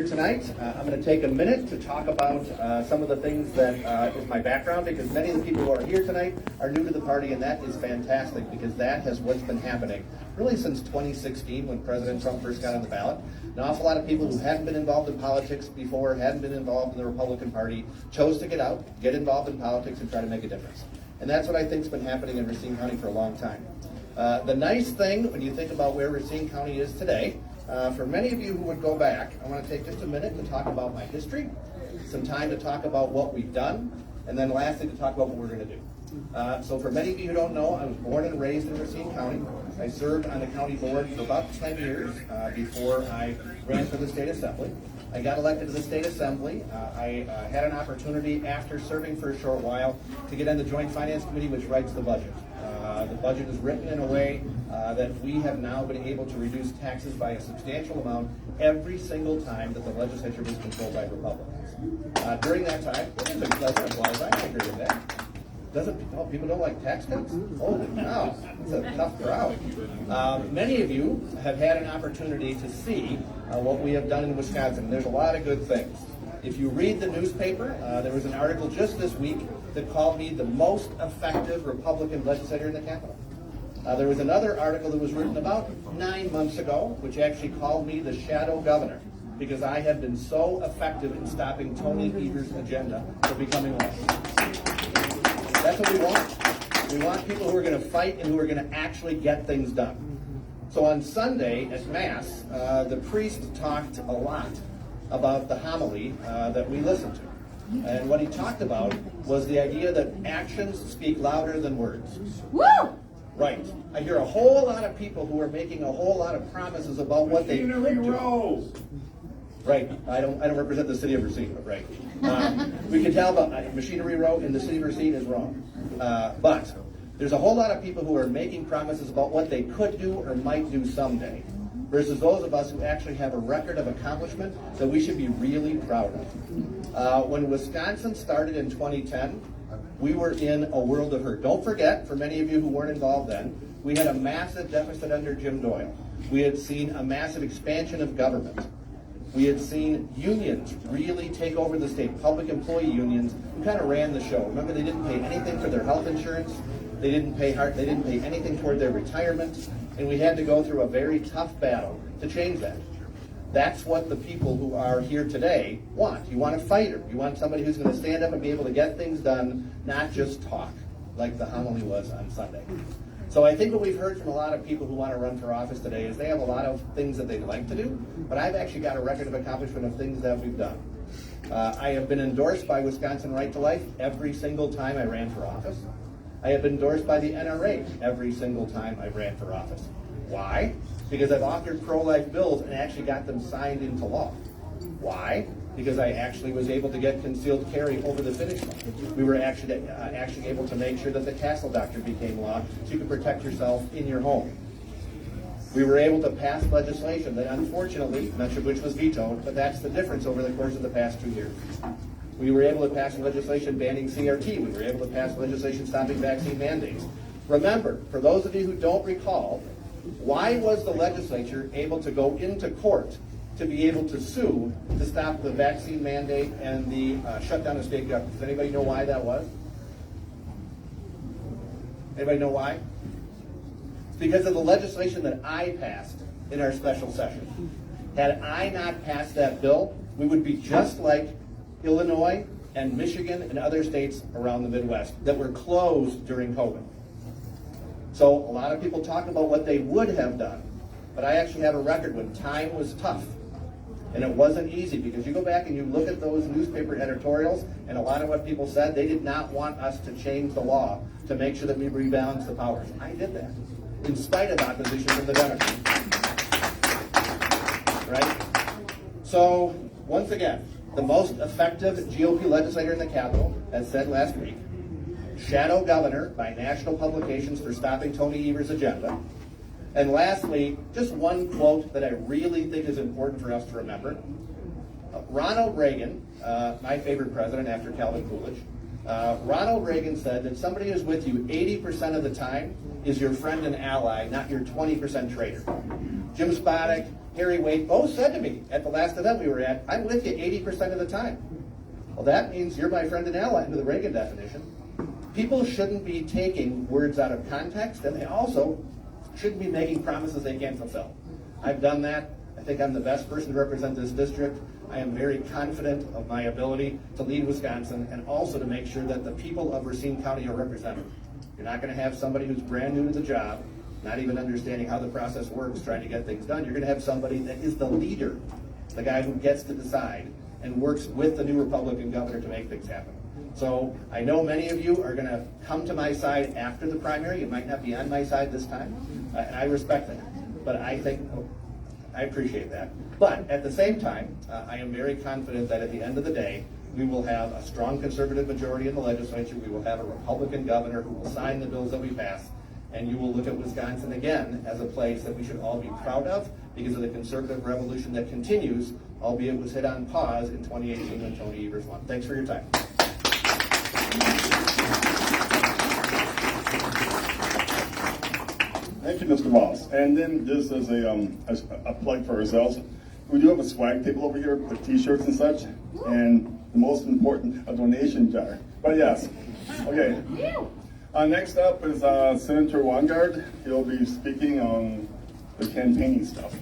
Tonight, I'm going to take a minute to talk about some of the things that is my background, because many of the people who are here tonight are new to the party, and that is fantastic because that has what's been happening really since 2016 when President Trump first got on the ballot. An awful lot of people who hadn't been involved in politics before, hadn't been involved in the Republican Party, chose to get out, get involved in politics, and try to make a difference. And that's what I think has been happening in Racine County for a long time. The nice thing when you think about where Racine County is today, for many of you who would go back, I want to take just a minute to talk about my history, some time to talk about what we've done, and then lastly to talk about what we're going to do. So for many of you who don't know, I was born and raised in Racine County. I served on the county board for about 10 years before I ran for the state assembly. I got elected to the state assembly. I had an opportunity after serving for a short while to get on the Joint Finance Committee, which writes the budget. The budget is written in a way that we have now been able to reduce taxes by a substantial amount every single time that the legislature was controlled by Republicans. During that time, it is a pleasant applause. I agree with that. People don't like tax cuts? Holy cow, it's a tough crowd. Many of you have had an opportunity to see what we have done in Wisconsin. There's a lot of good things. If you read the newspaper, there was an article just this week that called me the most effective Republican legislator in the Capitol. There was another article that was written about 9 months ago, which actually called me the shadow governor, because I have been so effective in stopping Tony Evers' agenda from becoming law. That's what we want. We want people who are going to fight and who are going to actually get things done. So on Sunday at Mass, the priest talked a lot about the homily that we listened to. And what he talked about was the idea that actions speak louder than words. Woo! Right. I hear a whole lot of people who are making a whole lot of promises about what they could do. Right. I don't represent the city of Racine, but right. We can tell about Machinery Row in the city of Racine is wrong. But there's a whole lot of people who are making promises about what they could do or might do someday, versus those of us who actually have a record of accomplishment that we should be really proud of. When Wisconsin started in 2010, we were in a world of hurt. Don't forget, for many of you who weren't involved then, we had a massive deficit under Jim Doyle. We had seen a massive expansion of government. We had seen unions really take over the state, public employee unions who kind of ran the show. Remember, they didn't pay anything for their health insurance. They didn't pay anything toward their retirement, and we had to go through a very tough battle to change that. That's what the people who are here today want. You want a fighter. You want somebody who's going to stand up and be able to get things done, not just talk, like the homily was on Sunday. So I think what we've heard from a lot of people who want to run for office today is they have a lot of things that they'd like to do, but I've actually got a record of accomplishment of things that we've done. I have been endorsed by Wisconsin Right to Life every single time I ran for office. I have been endorsed by the NRA every single time I ran for office. Why? Because I've authored pro-life bills and actually got them signed into law. Why? Because I actually was able to get concealed carry over the finish line. We were actually able to make sure that the Castle Doctrine became law so you could protect yourself in your home. We were able to pass legislation that unfortunately, much of which was vetoed, but that's the difference over the course of the past 2 years. We were able to pass legislation banning CRT. We were able to pass legislation stopping vaccine mandates. Remember, for those of you who don't recall, why was the legislature able to go into court to be able to sue to stop the vaccine mandate and the shutdown of state government? Does anybody know why that was? Anybody know why? It's because of the legislation that I passed in our special session. Had I not passed that bill, we would be just like Illinois and Michigan and other states around the Midwest that were closed during COVID. So a lot of people talk about what they would have done, but I actually have a record when time was tough. And it wasn't easy, because you go back and you look at those newspaper editorials, and a lot of what people said, they did not want us to change the law to make sure that we rebalance the powers. I did that, in spite of opposition from the Democrats. Right? So, once again, the most effective GOP legislator in the Capitol, as said last week, shadow governor by national publications for stopping Tony Evers' agenda. And lastly, just one quote that I really think is important for us to remember. Ronald Reagan, my favorite president after Calvin Coolidge, Ronald Reagan said that somebody who's with you 80% of the time is your friend and ally, not your 20% traitor. Jim Spodek, Harry Waite both said to me at the last event we were at, I'm with you 80% of the time. Well, that means you're my friend and ally under the Reagan definition. People shouldn't be taking words out of context, and they also shouldn't be making promises they can't fulfill. I've done that. I think I'm the best person to represent this district. I am very confident of my ability to lead Wisconsin and also to make sure that the people of Racine County are represented. You're not going to have somebody who's brand new to the job, not even understanding how the process works, trying to get things done. You're going to have somebody that is the leader, the guy who gets to decide and works with the new Republican governor to make things happen. So I know many of you are going to come to my side after the primary. You might not be on my side this time, and I respect that. But I appreciate that. But at the same time, I am very confident that at the end of the day, we will have a strong conservative majority in the legislature. We will have a Republican governor who will sign the bills that we pass. And you will look at Wisconsin again as a place that we should all be proud of because of the conservative revolution that continues, albeit was hit on pause in 2018 when Tony Evers won. Thanks for your time. Thank you, Mr. Moss. And then just as a plug for ourselves, we do have a swag table over here with t-shirts and such, and the most important, a donation jar. But yes, okay. Next up is Senator Weingart. He'll be speaking on the campaigning stuff.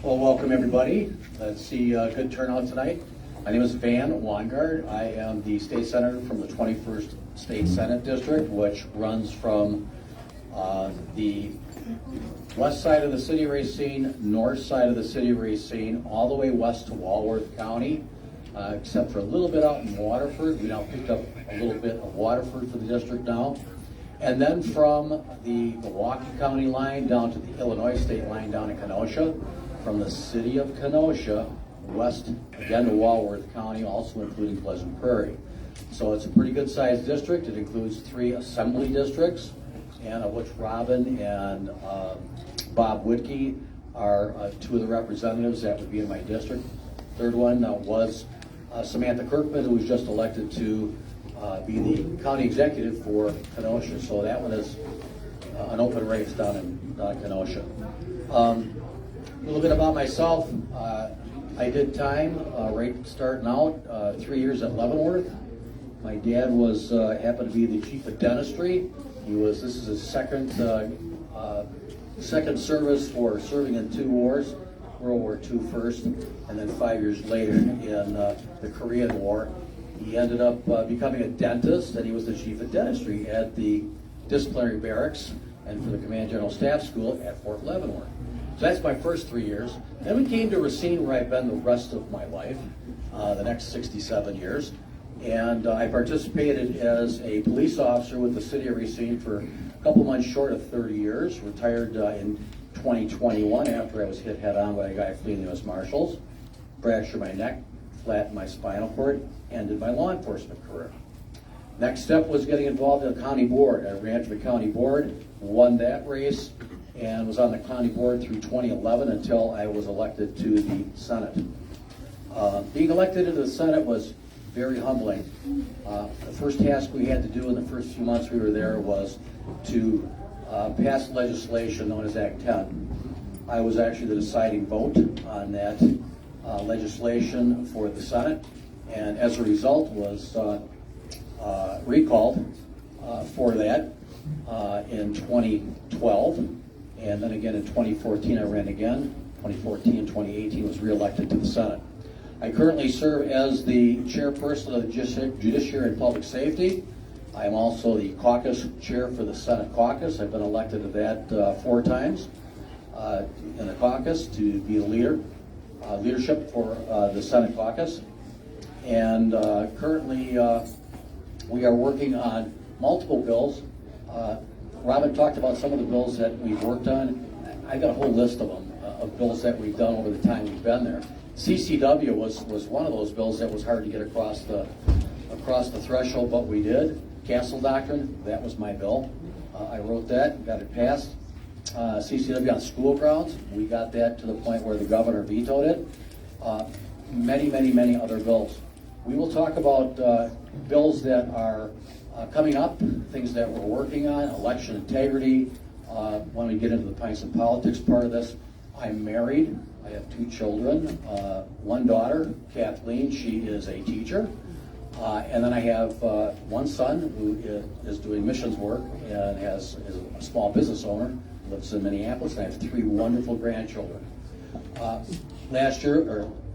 Well, welcome everybody. Let's see, good turnout tonight. My name is Van Weingart. I am the state senator from the 21st State Senate District, which runs from the west side of the city of Racine, north side of the city of Racine, all the way west to Walworth County, except for a little bit out in Waterford. We now picked up a little bit of Waterford for the district now. And then from the Milwaukee County line down to the Illinois state line down in Kenosha, from the city of Kenosha west again to Walworth County, also including Pleasant Prairie. So it's a pretty good sized district. It includes 3 assembly districts, and of which Robin and Bob Whitkey are 2 of the representatives that would be in my district. Third one was Samantha Kirkman, who was just elected to be the county executive for Kenosha. So that one is an open race down in Kenosha. A little bit about myself. I did time right starting out, 3 years at Leavenworth. My dad was happened to be the chief of dentistry. This is his second service for serving in 2 wars, World War II first, and then 5 years later in the Korean War. He ended up becoming a dentist, and he was the chief of dentistry at the disciplinary barracks and for the Command General Staff School at Fort Leavenworth. So that's my first 3 years. Then we came to Racine, where I've been the rest of my life, the next 67 years. And I participated as a police officer with the city of Racine for a couple months short of 30 years. Retired in 2021 after I was hit head on by a guy fleeing the U.S. Marshals. Fractured my neck, flattened my spinal cord, ended my law enforcement career. Next step was getting involved in the county board. I ran for the county board, won that race, and was on the county board through 2011 until I was elected to the Senate. Being elected into the Senate was very humbling. The first task we had to do in the first few months we were there was to pass legislation known as Act 10. I was actually the deciding vote on that legislation for the Senate, and as a result was recalled for that in 2012, and then again in 2014 I ran again. 2014 and 2018 was reelected to the Senate. I currently serve as the chairperson of the Judiciary and Public Safety. I am also the caucus chair for the Senate caucus. I've been elected to that 4 times in the caucus to be the leadership for the Senate caucus. And currently we are working on multiple bills. Robin talked about some of the bills that we've worked on. I've got a whole list of them, of bills that we've done over the time we've been there. CCW was one of those bills that was hard to get across the threshold, but we did. Castle Doctrine, that was my bill. I wrote that, got it passed. CCW on school grounds, we got that to the point where the governor vetoed it. many, many, many other bills. We will talk about bills that are coming up, things that we're working on, election integrity, when we get into the Pints and politics part of this. I'm married. I have 2 children, one daughter, Kathleen, she is a teacher. And then I have 1 son who is doing missions work and is a small business owner, lives in Minneapolis, and I have 3 wonderful grandchildren.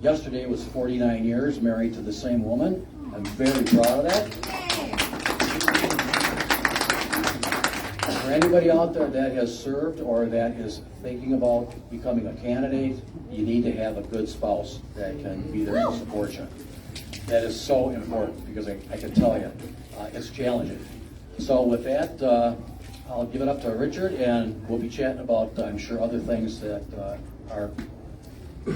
Yesterday was 49 years married to the same woman. I'm very proud of that. For anybody out there that has served or that is thinking about becoming a candidate, you need to have a good spouse that can be there to support you. That is so important because I can tell you, it's challenging. So with that, I'll give it up to Richard, and we'll be chatting about, I'm sure, other things that are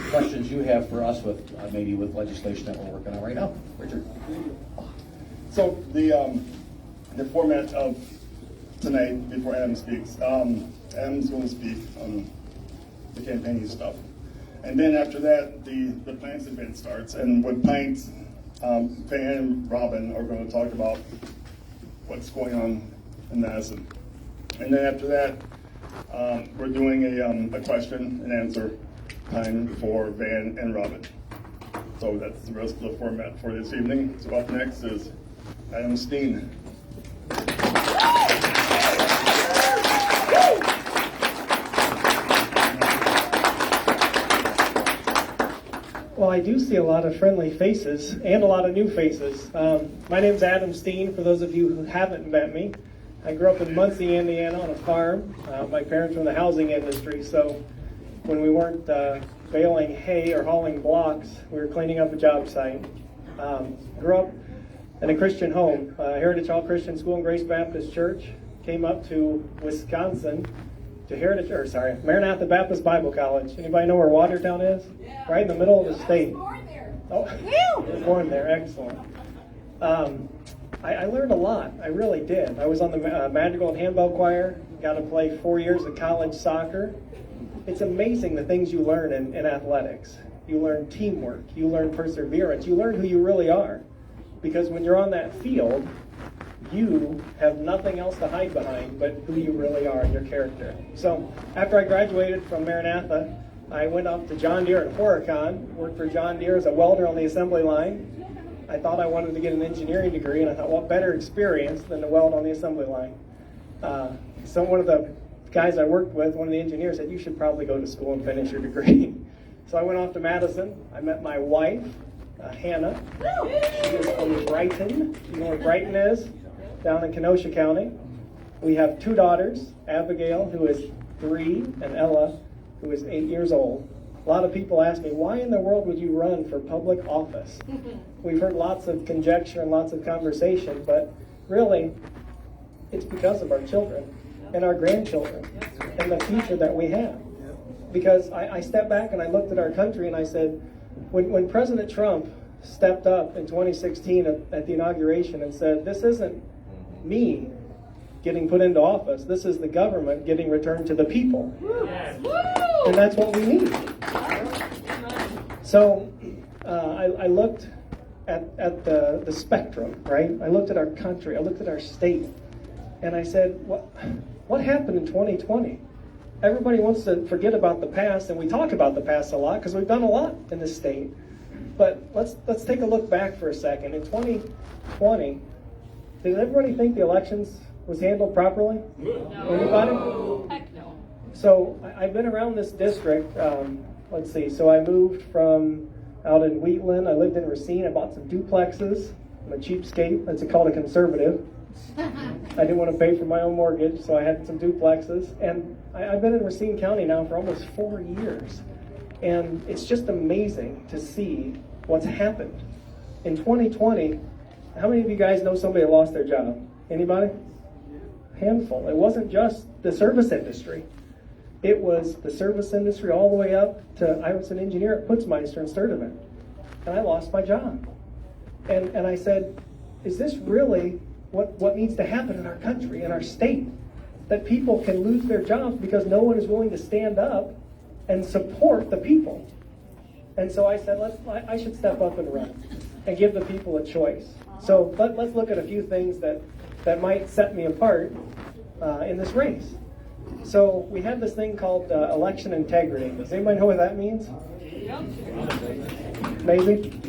questions you have for us with maybe with legislation that we're working on right now. Richard. So the format of tonight, before Adam speaks, Adam's going to speak on the campaigning stuff. And then after that, the Pints event starts. And with Pints, Van and Robin are going to talk about what's going on in Madison. And then after that, we're doing a question and answer time for Van and Robin. So that's the rest of the format for this evening. So up next is Adam Steen. Well, I do see a lot of friendly faces and a lot of new faces. My name's Adam Steen, for those of you who haven't met me. I grew up in Muncie, Indiana on a farm. My parents were in the housing industry, so when we weren't baling hay or hauling blocks, we were cleaning up a job site. Grew up in a Christian home, Heritage Hall Christian School and Grace Baptist Church. Came up to Wisconsin to Maranatha Baptist Bible College. Anybody know where Watertown is? Yeah. Right in the middle of the state. I was born there. Oh, you were born there. Excellent. I learned a lot. I really did. I was on the Madrigal and Handbell Choir. Got to play 4 years of college soccer. It's amazing the things you learn in athletics. You learn teamwork. You learn perseverance. You learn who you really are. Because when you're on that field, you have nothing else to hide behind but who you really are and your character. So after I graduated from Maranatha, I went up to John Deere at Horicon, worked for John Deere as a welder on the assembly line. I thought I wanted to get an engineering degree, and I thought, what better experience than to weld on the assembly line? So one of the guys I worked with, one of the engineers, said, you should probably go to school and finish your degree. So I went off to Madison. I met my wife, Hannah. She is from Brighton. You know where Brighton is? Down in Kenosha County. We have 2 daughters, Abigail, who is 3, and Ella, who is 8 years old. A lot of people ask me, why in the world would you run for public office? We've heard lots of conjecture and lots of conversation, but really, it's because of our children and our grandchildren and the future that we have. Because I stepped back and I looked at our country and I said, when President Trump stepped up in 2016 at the inauguration and said, this isn't me getting put into office, this is the government getting returned to the people. Yes. And that's what we need. So I looked at the spectrum, right? I looked at our country, I looked at our state, and I said, what happened in 2020? Everybody wants to forget about the past, and we talk about the past a lot because we've done a lot in this state. But let's take a look back for a second. In 2020, did everybody think the elections was handled properly? No. Anybody? Heck no. So I've been around this district. Let's see. So I moved from out in Wheatland. I lived in Racine. I bought some duplexes. I'm a cheapskate. That's called a conservative. I didn't want to pay for my own mortgage, so I had some duplexes. And I've been in Racine County now for almost 4 years. And it's just amazing to see what's happened. In 2020, how many of you guys know somebody that lost their job? Anybody? Handful. It wasn't just the service industry. It was the service industry all the way up to, I was an engineer at Putzmeister in Sturtevant, and I lost my job. And I said, is this really what needs to happen in our country, in our state? That people can lose their jobs because no one is willing to stand up and support the people. And so I said, I should step up and run and give the people a choice. So let's look at a few things that might set me apart in this race. So we have this thing called election integrity. Does anybody know what that means? Maybe?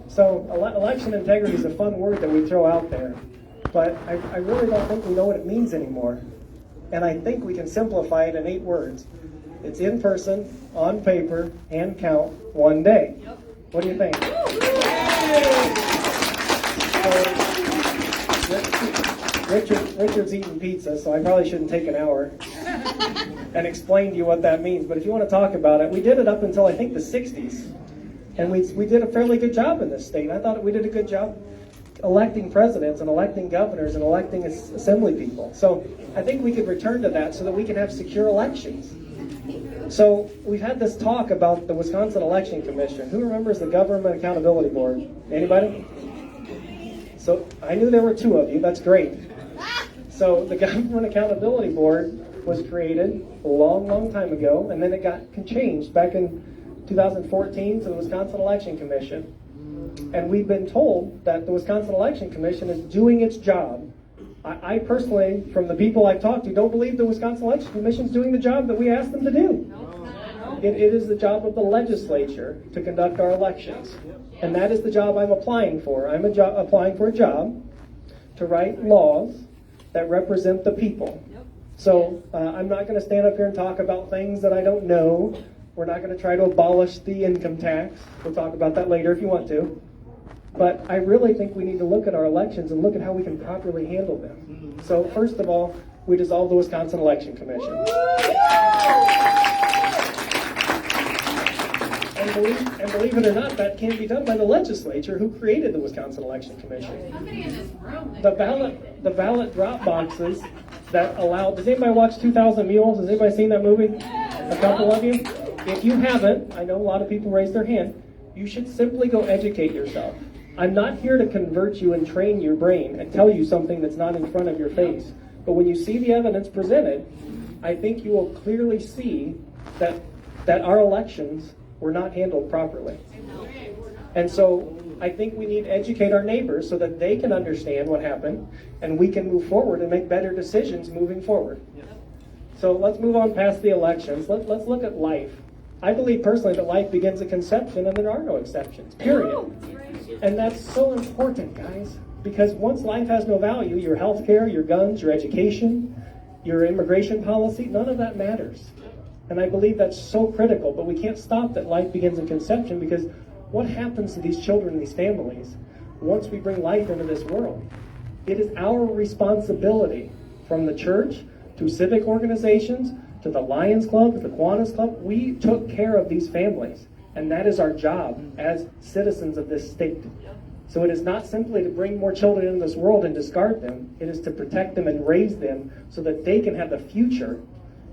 So election integrity is a fun word that we throw out there, but I really don't think we know what it means anymore. And I think we can simplify it in 8 words. It's in person, on paper, hand count, one day. What do you think? Richard's eating pizza, so I probably shouldn't take an hour and explain to you what that means. But if you want to talk about it, we did it up until I think the 60s. And we did a fairly good job in this state. I thought we did a good job electing presidents and electing governors and electing assembly people. So I think we could return to that so that we can have secure elections. So we've had this talk about the Wisconsin Election Commission. Who remembers the Government Accountability Board? Anybody? So I knew there were 2 of you. That's great. So the Government Accountability Board was created a long, long time ago, and then it got changed back in 2014 to the Wisconsin Election Commission. And we've been told that the Wisconsin Election Commission is doing its job. I personally, from the people I've talked to, don't believe the Wisconsin Election Commission is doing the job that we asked them to do. It is the job of the legislature to conduct our elections. And that is the job I'm applying for. I'm applying for a job to write laws that represent the people. So I'm not going to stand up here and talk about things that I don't know. We're not going to try to abolish the income tax. We'll talk about that later if you want to. But I really think we need to look at our elections and look at how we can properly handle them. So first of all, we dissolved the Wisconsin Election Commission. And believe it or not, that can be done by the legislature who created the Wisconsin Election Commission. The ballot drop boxes that allow. Does anybody watch 2,000 Mules? Has anybody seen that movie? A couple of you? If you haven't, I know a lot of people raise their hand, you should simply go educate yourself. I'm not here to convert you and train your brain and tell you something that's not in front of your face. But when you see the evidence presented, I think you will clearly see that our elections were not handled properly. And so I think we need to educate our neighbors so that they can understand what happened and we can move forward and make better decisions moving forward. So let's move on past the elections. Let's look at life. I believe personally that life begins at conception and there are no exceptions, period. And that's so important, guys, because once life has no value, your health care, your guns, your education, your immigration policy, none of that matters. And I believe that's so critical, but we can't stop that life begins in conception, because what happens to these children, these families, once we bring life into this world? It is our responsibility, from the church to civic organizations, to the Lions Club, to the Kiwanis Club. We took care of these families, and that is our job as citizens of this state. So it is not simply to bring more children into this world and discard them. It is to protect them and raise them so that they can have the future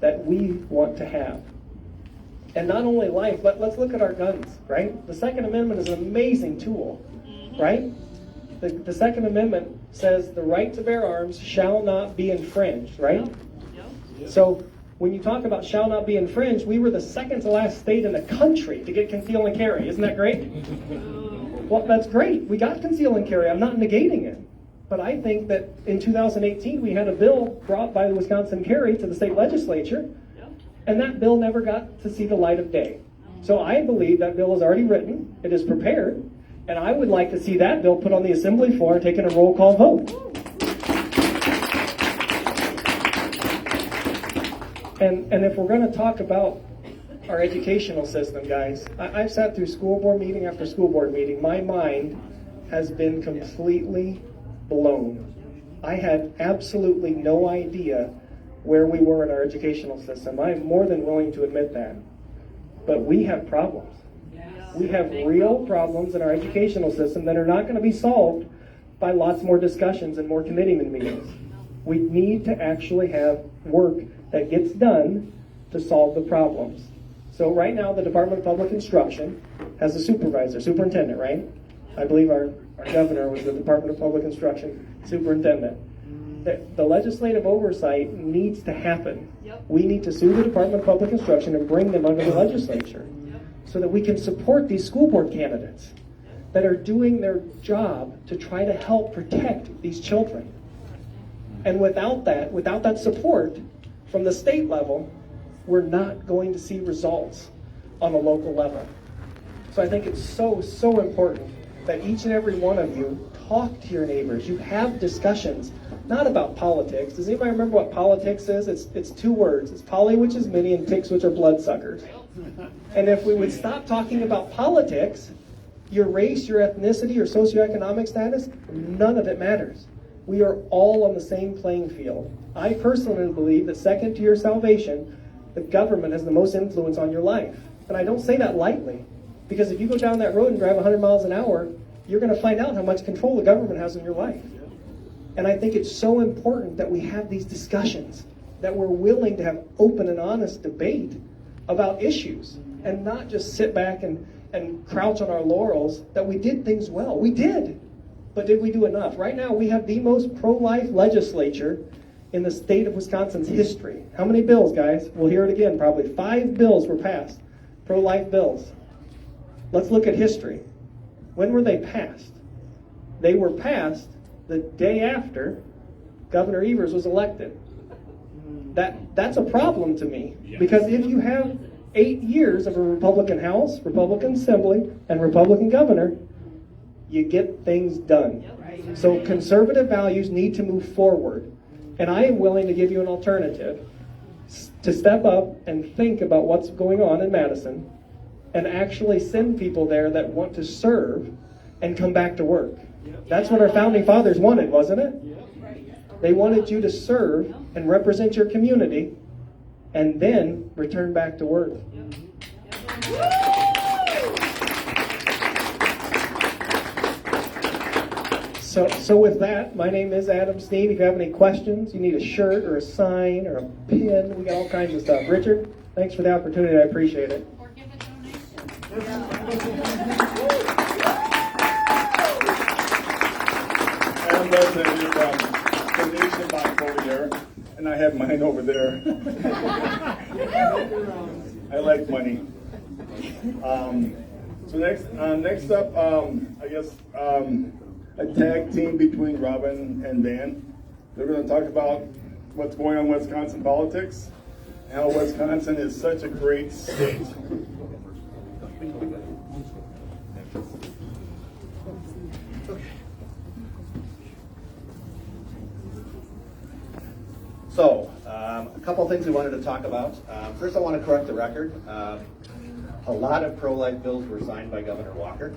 that we want to have. And not only life, but let's look at our guns, right? The Second Amendment is an amazing tool, right? The Second Amendment says the right to bear arms shall not be infringed, right? So when you talk about shall not be infringed, we were the second to last state in the country to get conceal and carry. Isn't that great? Well, that's great. We got conceal and carry. I'm not negating it. But I think that in 2018, we had a bill brought by the Wisconsin Carry to the state legislature, and that bill never got to see the light of day. So I believe that bill is already written, it is prepared, and I would like to see that bill put on the assembly floor and taken a roll call vote. And if we're going to talk about our educational system, guys, I've sat through school board meeting after school board meeting. My mind has been completely blown. I had absolutely no idea where we were in our educational system. I'm more than willing to admit that. But we have problems. We have real problems in our educational system that are not going to be solved by lots more discussions and more committeeman meetings. We need to actually have work that gets done to solve the problems. So right now, the Department of Public Instruction has a superintendent, right? I believe our governor was the Department of Public Instruction superintendent. The legislative oversight needs to happen. We need to sue the Department of Public Instruction and bring them under the legislature. so that we can support these school board candidates that are doing their job to try to help protect these children. And without that support from the state level, we're not going to see results on a local level. So I think it's so important that each and every one of you talk to your neighbors. You have discussions, not about politics. Does anybody remember what politics is? It's two words. It's poly, which is many, and ticks, which are bloodsuckers. And if we would stop talking about politics, your race, your ethnicity, your socioeconomic status, none of it matters. We are all on the same playing field. I personally believe that second to your salvation, the government has the most influence on your life. And I don't say that lightly, because if you go down that road and drive 100 miles an hour, you're going to find out how much control the government has in your life. And I think it's so important that we have these discussions, that we're willing to have open and honest debate about issues, and not just sit back and crouch on our laurels that we did things well. We did. But did we do enough? Right now, we have the most pro-life legislature in the state of Wisconsin's history. How many bills, guys? We'll hear it again, probably. 5 bills were passed, pro-life bills. Let's look at history. When were they passed? They were passed the day after Governor Evers was elected. That's a problem to me, because if you have 8 years of a Republican House, Republican Assembly, and Republican governor, you get things done. So conservative values need to move forward. And I am willing to give you an alternative to step up and think about what's going on in Madison and actually send people there that want to serve and come back to work. That's what our founding fathers wanted, wasn't it? They wanted you to serve and represent your community and then return back to work. So with that, my name is Adam Steen. If you have any questions, you need a shirt or a sign or a pin, we got all kinds of stuff. Richard, thanks for the opportunity. I appreciate it. Or give a donation. And that's a donation box over there, and I have mine over there. I like money. So next up, I guess a tag team between Robin and Dan. They're going to talk about what's going on in Wisconsin politics, and how Wisconsin is such a great state. So, a couple things we wanted to talk about. First, I want to correct the record. A lot of pro-life bills were signed by Governor Walker.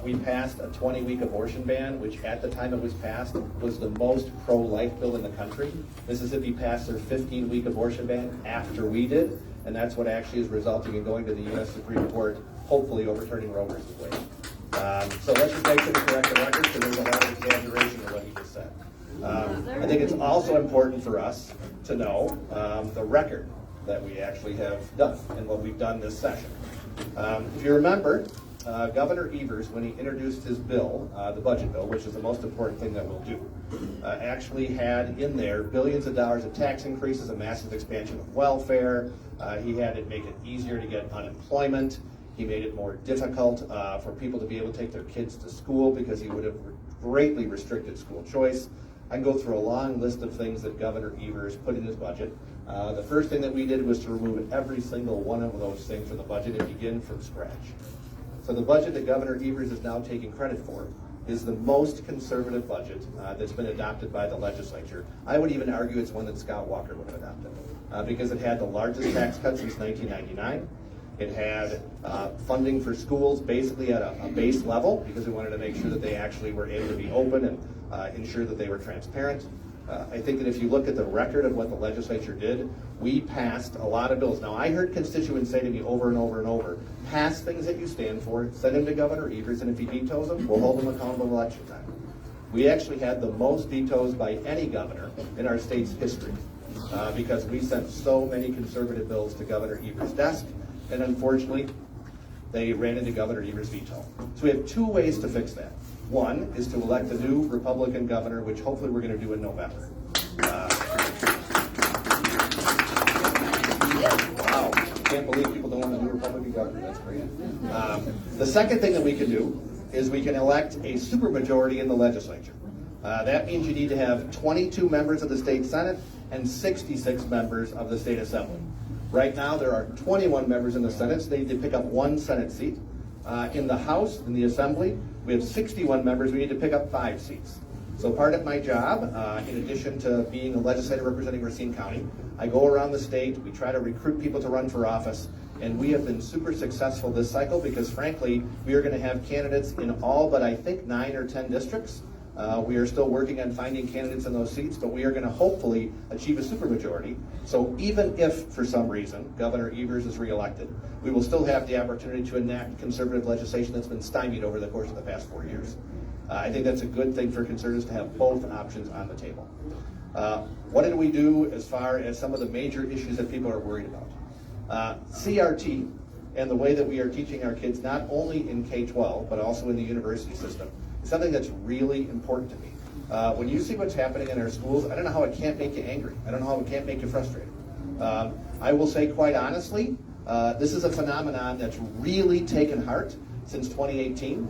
We passed a 20-week abortion ban, which at the time it was passed was the most pro-life bill in the country. Mississippi passed their 15-week abortion ban after we did, and that's what actually is resulting in going to the U.S. Supreme Court, hopefully overturning Roe versus Wade. So let's just make sure to correct the record, because there's a lot of exaggeration in what he just said. I think it's also important for us to know the record that we actually have done and what we've done this session. If you remember, Governor Evers, when he introduced his bill, the budget bill, which is the most important thing that we'll do, actually had in there billions of dollars of tax increases, a massive expansion of welfare. He had it make it easier to get unemployment. He made it more difficult for people to be able to take their kids to school because he would have greatly restricted school choice. I can go through a long list of things that Governor Evers put in his budget. The first thing that we did was to remove every single one of those things from the budget and begin from scratch. So the budget that Governor Evers is now taking credit for is the most conservative budget that's been adopted by the legislature. I would even argue it's one that Scott Walker would have adopted because it had the largest tax cut since 1999. It had funding for schools basically at a base level because we wanted to make sure that they actually were able to be open and ensure that they were transparent. I think that if you look at the record of what the legislature did, we passed a lot of bills. Now, I heard constituents say to me over and over and over, pass things that you stand for, send them to Governor Evers, and if he vetoes them, we'll hold them accountable election time. We actually had the most vetoes by any governor in our state's history because we sent so many conservative bills to Governor Evers' desk, and unfortunately, they ran into Governor Evers' veto. So we have 2 ways to fix that. One is to elect a new Republican governor, which hopefully we're going to do in November. Wow. Can't believe people don't want a new Republican governor. That's great. The second thing that we can do is we can elect a supermajority in the legislature. That means you need to have 22 members of the state Senate and 66 members of the state Assembly. Right now, there are 21 members in the Senate, so they need to pick up 1 Senate seat. In the House, in the Assembly, we have 61 members. We need to pick up 5 seats. So part of my job, in addition to being a legislator representing Racine County, I go around the state, we try to recruit people to run for office, and we have been super successful this cycle because frankly, we are going to have candidates in all but I think 9 or 10 districts. We are still working on finding candidates in those seats, but we are going to hopefully achieve a supermajority. So even if, for some reason, Governor Evers is reelected, we will still have the opportunity to enact conservative legislation that's been stymied over the course of the past 4 years. I think that's a good thing for conservatives to have both options on the table. What did we do as far as some of the major issues that people are worried about? CRT and the way that we are teaching our kids, not only in K-12, but also in the university system, is something that's really important to me. When you see what's happening in our schools, I don't know how it can't make you angry. I don't know how it can't make you frustrated. I will say quite honestly, this is a phenomenon that's really taken heart since 2018.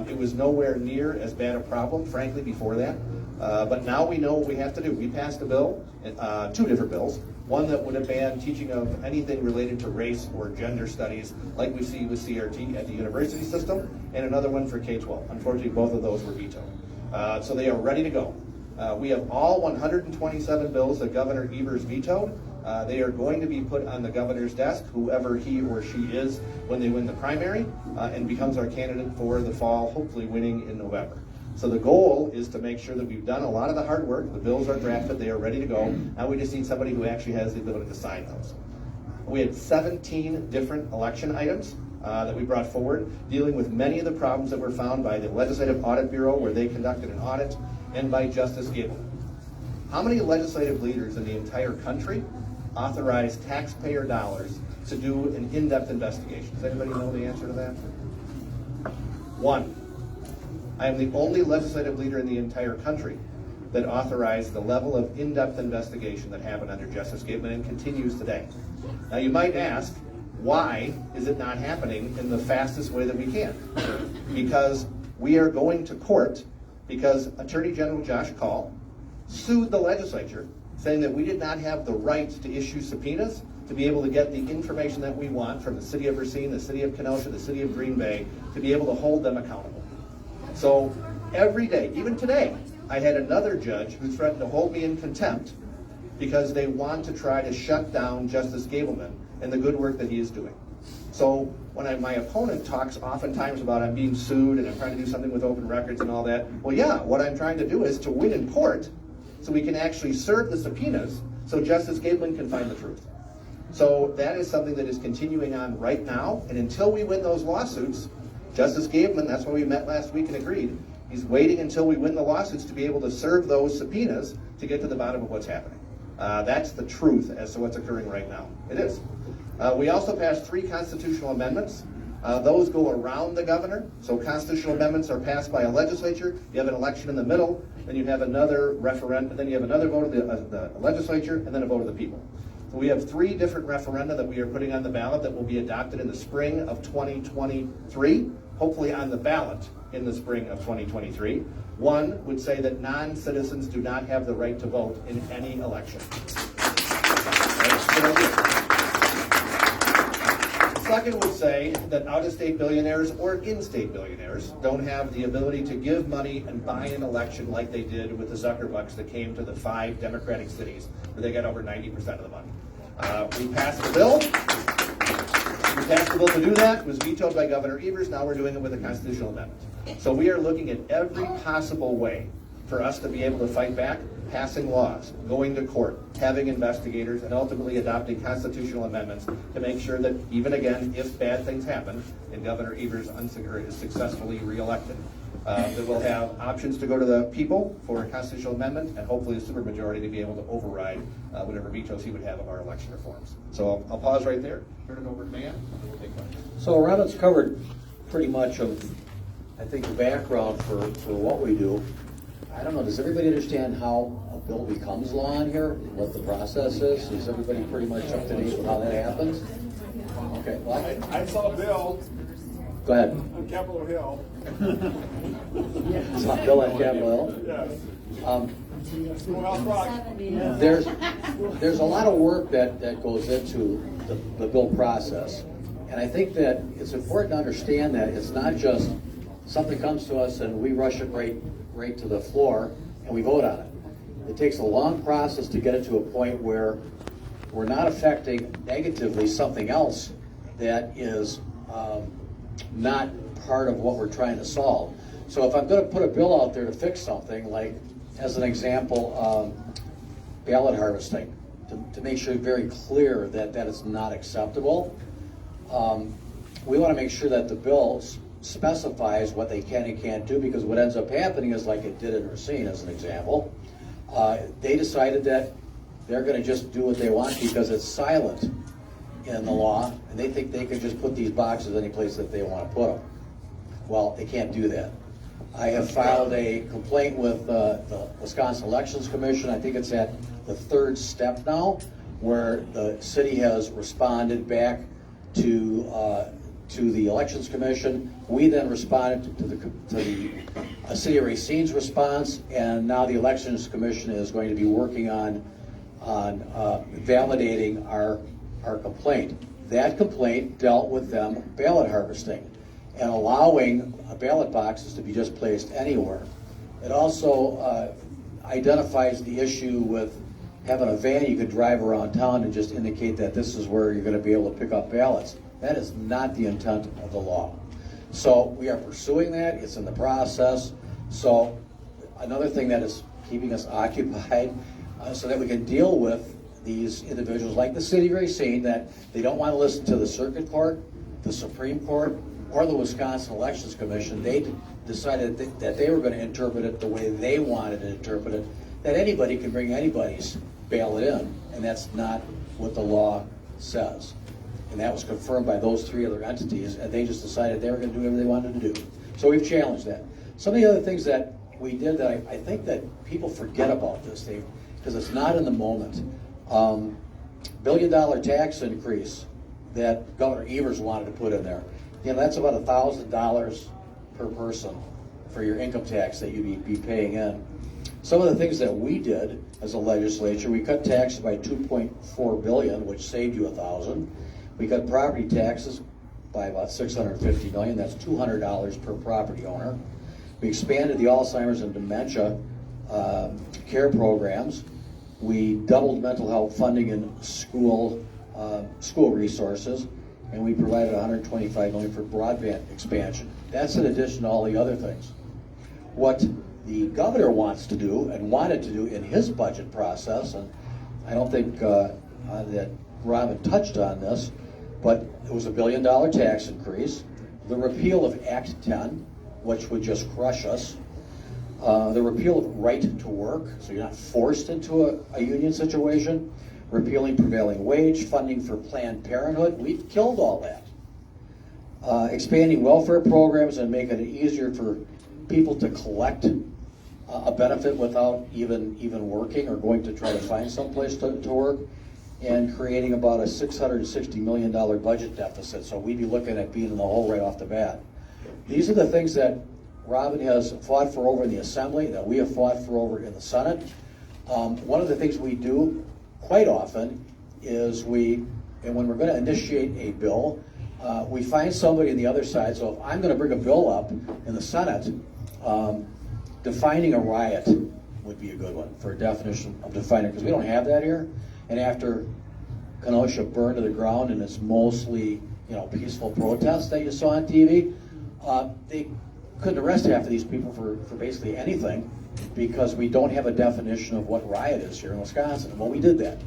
It was nowhere near as bad a problem, frankly, before that. But now we know what we have to do. We passed a bill, 2 different bills. One that would have banned teaching of anything related to race or gender studies like we see with CRT at the university system, and another one for K-12. Unfortunately, both of those were vetoed. So they are ready to go. We have all 127 bills that Governor Evers vetoed. They are going to be put on the governor's desk, whoever he or she is, when they win the primary and becomes our candidate for the fall, hopefully winning in November. So the goal is to make sure that we've done a lot of the hard work. The bills are drafted, they are ready to go. Now we just need somebody who actually has the ability to sign those. We had 17 different election items that we brought forward, dealing with many of the problems that were found by the Legislative Audit Bureau, where they conducted an audit, and by Justice Gableman. How many legislative leaders in the entire country authorize taxpayer dollars to do an in-depth investigation? Does anybody know the answer to that? 1. I am the only legislative leader in the entire country that authorized the level of in-depth investigation that happened under Justice Gableman and continues today. Now you might ask, why is it not happening in the fastest way that we can? Because we are going to court because Attorney General Josh Call sued the legislature saying that we did not have the right to issue subpoenas to be able to get the information that we want from the city of Racine, the city of Kenosha, the city of Green Bay, to be able to hold them accountable. So every day, even today, I had another judge who threatened to hold me in contempt because they want to try to shut down Justice Gableman and the good work that he is doing. So when my opponent talks oftentimes about I'm being sued and I'm trying to do something with open records and all that, well, yeah, what I'm trying to do is to win in court so we can actually serve the subpoenas so Justice Gableman can find the truth. So that is something that is continuing on right now, and until we win those lawsuits, Justice Gableman, that's why we met last week and agreed, he's waiting until we win the lawsuits to be able to serve those subpoenas to get to the bottom of what's happening. That's the truth as to what's occurring right now. It is. We also passed 3 constitutional amendments. Those go around the governor. So constitutional amendments are passed by a legislature. You have an election in the middle, then you have another referendum, then you have another vote of the legislature, and then a vote of the people. So we have 3 different referenda that we are putting on the ballot that will be adopted in the spring of 2023, hopefully on the ballot in the spring of 2023. One would say that non-citizens do not have the right to vote in any election. That's a good idea. Second would say that out-of-state billionaires or in-state billionaires don't have the ability to give money and buy an election like they did with the Zuckerbucks that came to the 5 Democratic cities where they got over 90% of the money. We passed the bill. We passed the bill to do that. It was vetoed by Governor Evers. Now we're doing it with a constitutional amendment. So we are looking at every possible way for us to be able to fight back, passing laws, going to court, having investigators, and ultimately adopting constitutional amendments to make sure that even again, if bad things happen, and Governor Evers is successfully reelected, that we'll have options to go to the people for a constitutional amendment and hopefully a supermajority to be able to override whatever vetoes he would have of our election reforms. So I'll pause right there, turn it over to Matt, and we'll take questions. So Robin's covered pretty much of, I think, the background for what we do. I don't know, does everybody understand how a bill becomes law in here? What the process is? Is everybody pretty much up to date with how that happens? Okay, well, I saw Bill go ahead. on Capitol Hill. It's not Bill on Capitol Hill. Yes. Schoolhouse Rock. There's a lot of work that goes into the bill process. And I think that it's important to understand that it's not just something comes to us and we rush it right to the floor and we vote on it. It takes a long process to get it to a point where we're not affecting negatively something else that is not part of what we're trying to solve. So if I'm going to put a bill out there to fix something, like as an example, ballot harvesting, to make sure very clear that that is not acceptable, we want to make sure that the bill specifies what they can and can't do, because what ends up happening is like it did in Racine as an example. They decided that they're going to just do what they want because it's silent in the law, and they think they could just put these boxes any place that they want to put them. Well, they can't do that. I have filed a complaint with the Wisconsin Elections Commission. I think it's at the third step now, where the city has responded back to the Elections Commission. We then responded to the City of Racine's response, and now the Elections Commission is going to be working on validating our complaint. That complaint dealt with them ballot harvesting and allowing ballot boxes to be just placed anywhere. It also identifies the issue with having a van you could drive around town and just indicate that this is where you're going to be able to pick up ballots. That is not the intent of the law. So we are pursuing that. It's in the process. So another thing that is keeping us occupied so that we can deal with these individuals like the City of Racine, that they don't want to listen to the Circuit Court, the Supreme Court, or the Wisconsin Elections Commission. They decided that they were going to interpret it the way they wanted to interpret it, that anybody can bring anybody's ballot in, and that's not what the law says. And that was confirmed by those three other entities, and they just decided they were going to do whatever they wanted to do. So we've challenged that. Some of the other things that we did that I think that people forget about this, because it's not in the moment. $1 billion tax increase that Governor Evers wanted to put in there. You know, that's about $1,000 per person for your income tax that you'd be paying in. Some of the things that we did as a legislature, we cut taxes by $2.4 billion, which saved you $1,000. We cut property taxes by about $650 million. That's $200 per property owner. We expanded the Alzheimer's and dementia care programs. We doubled mental health funding in school resources, and we provided $125 million for broadband expansion. That's in addition to all the other things. What the governor wants to do and wanted to do in his budget process, and I don't think that Robin touched on this, but it was $1 billion tax increase, the repeal of Act 10, which would just crush us, the repeal of right to work, so you're not forced into a union situation, repealing prevailing wage, funding for Planned Parenthood. We've killed all that. Expanding welfare programs and making it easier for people to collect a benefit without even working or going to try to find someplace to work, and creating about a $660 million budget deficit. So we'd be looking at being in the hole right off the bat. These are the things that Robin has fought for over in the Assembly, that we have fought for over in the Senate. One of the things we do quite often is when we're going to initiate a bill, we find somebody on the other side. So if I'm going to bring a bill up in the Senate, defining a riot would be a good one for a definition of defining, because we don't have that here. And after Kenosha burned to the ground and it's mostly, peaceful protests that you saw on TV, they couldn't arrest half of these people for basically anything, because we don't have a definition of what riot is here in Wisconsin. Well, we did that,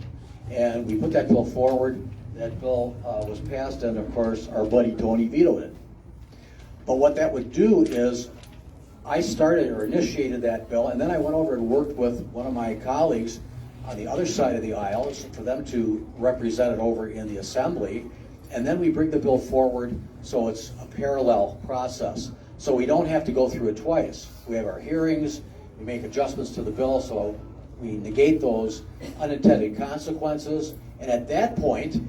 and we put that bill forward. That bill was passed, and of course our buddy Tony vetoed it. But what that would do is, I started or initiated that bill, and then I went over and worked with one of my colleagues on the other side of the aisle for them to represent it over in the Assembly, and then we bring the bill forward so it's a parallel process. So we don't have to go through it twice. We have our hearings, we make adjustments to the bill, so we negate those unintended consequences, and at that point,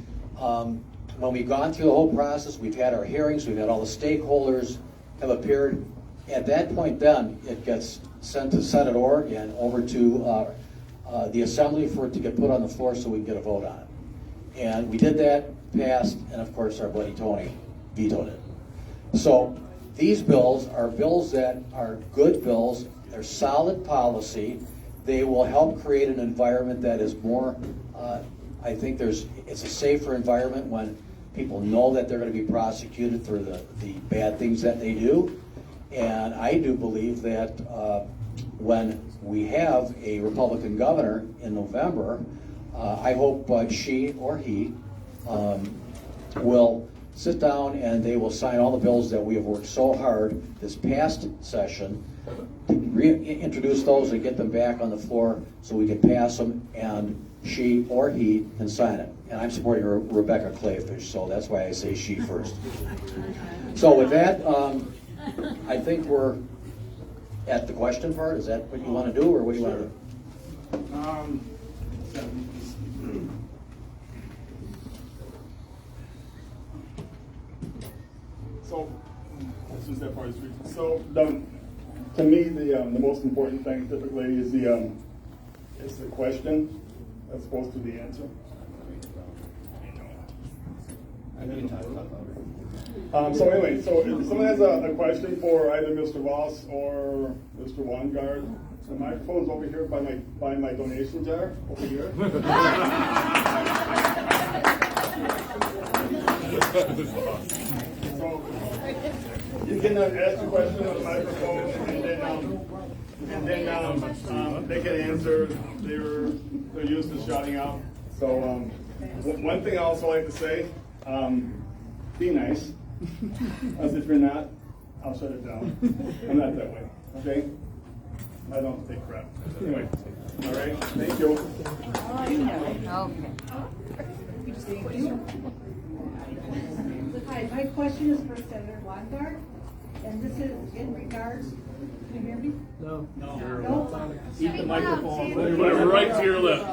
when we've gone through the whole process, we've had our hearings, we've had all the stakeholders have appeared. At that point then, it gets sent to Senate Oregon over to the Assembly for it to get put on the floor so we can get a vote on it. And we did that, passed, and of course our buddy Tony vetoed it. So these bills are bills that are good bills, they're solid policy, they will help create an environment that is more, I think it's a safer environment when people know that they're going to be prosecuted for the bad things that they do. And I do believe that when we have a Republican governor in November, I hope she or he will sit down and they will sign all the bills that we have worked so hard this past session to reintroduce those and get them back on the floor so we can pass them and she or he can sign it. And I'm supporting Rebecca Clayfish, so that's why I say she first. So with that, I think we're at the question part. Is that what you want to do, or what do you want to do? So, since that part is free. So, to me, the most important thing typically is the question as opposed to the answer. So anyway, so if someone has a question for either Mr. Ross or Mr. Wangard, the microphone's over here by my donation jar over here. So you can ask a question on the microphone, and then they can answer. They're used to shouting out. So one thing I also like to say, be nice. As if you're not, I'll shut it down. I'm not that way. Okay? I don't take crap. Anyway, all right. Thank you. Hi, my question is for Senator Weingart, and this is in regards, can you hear me? No. No? Keep the microphone Right to your lips.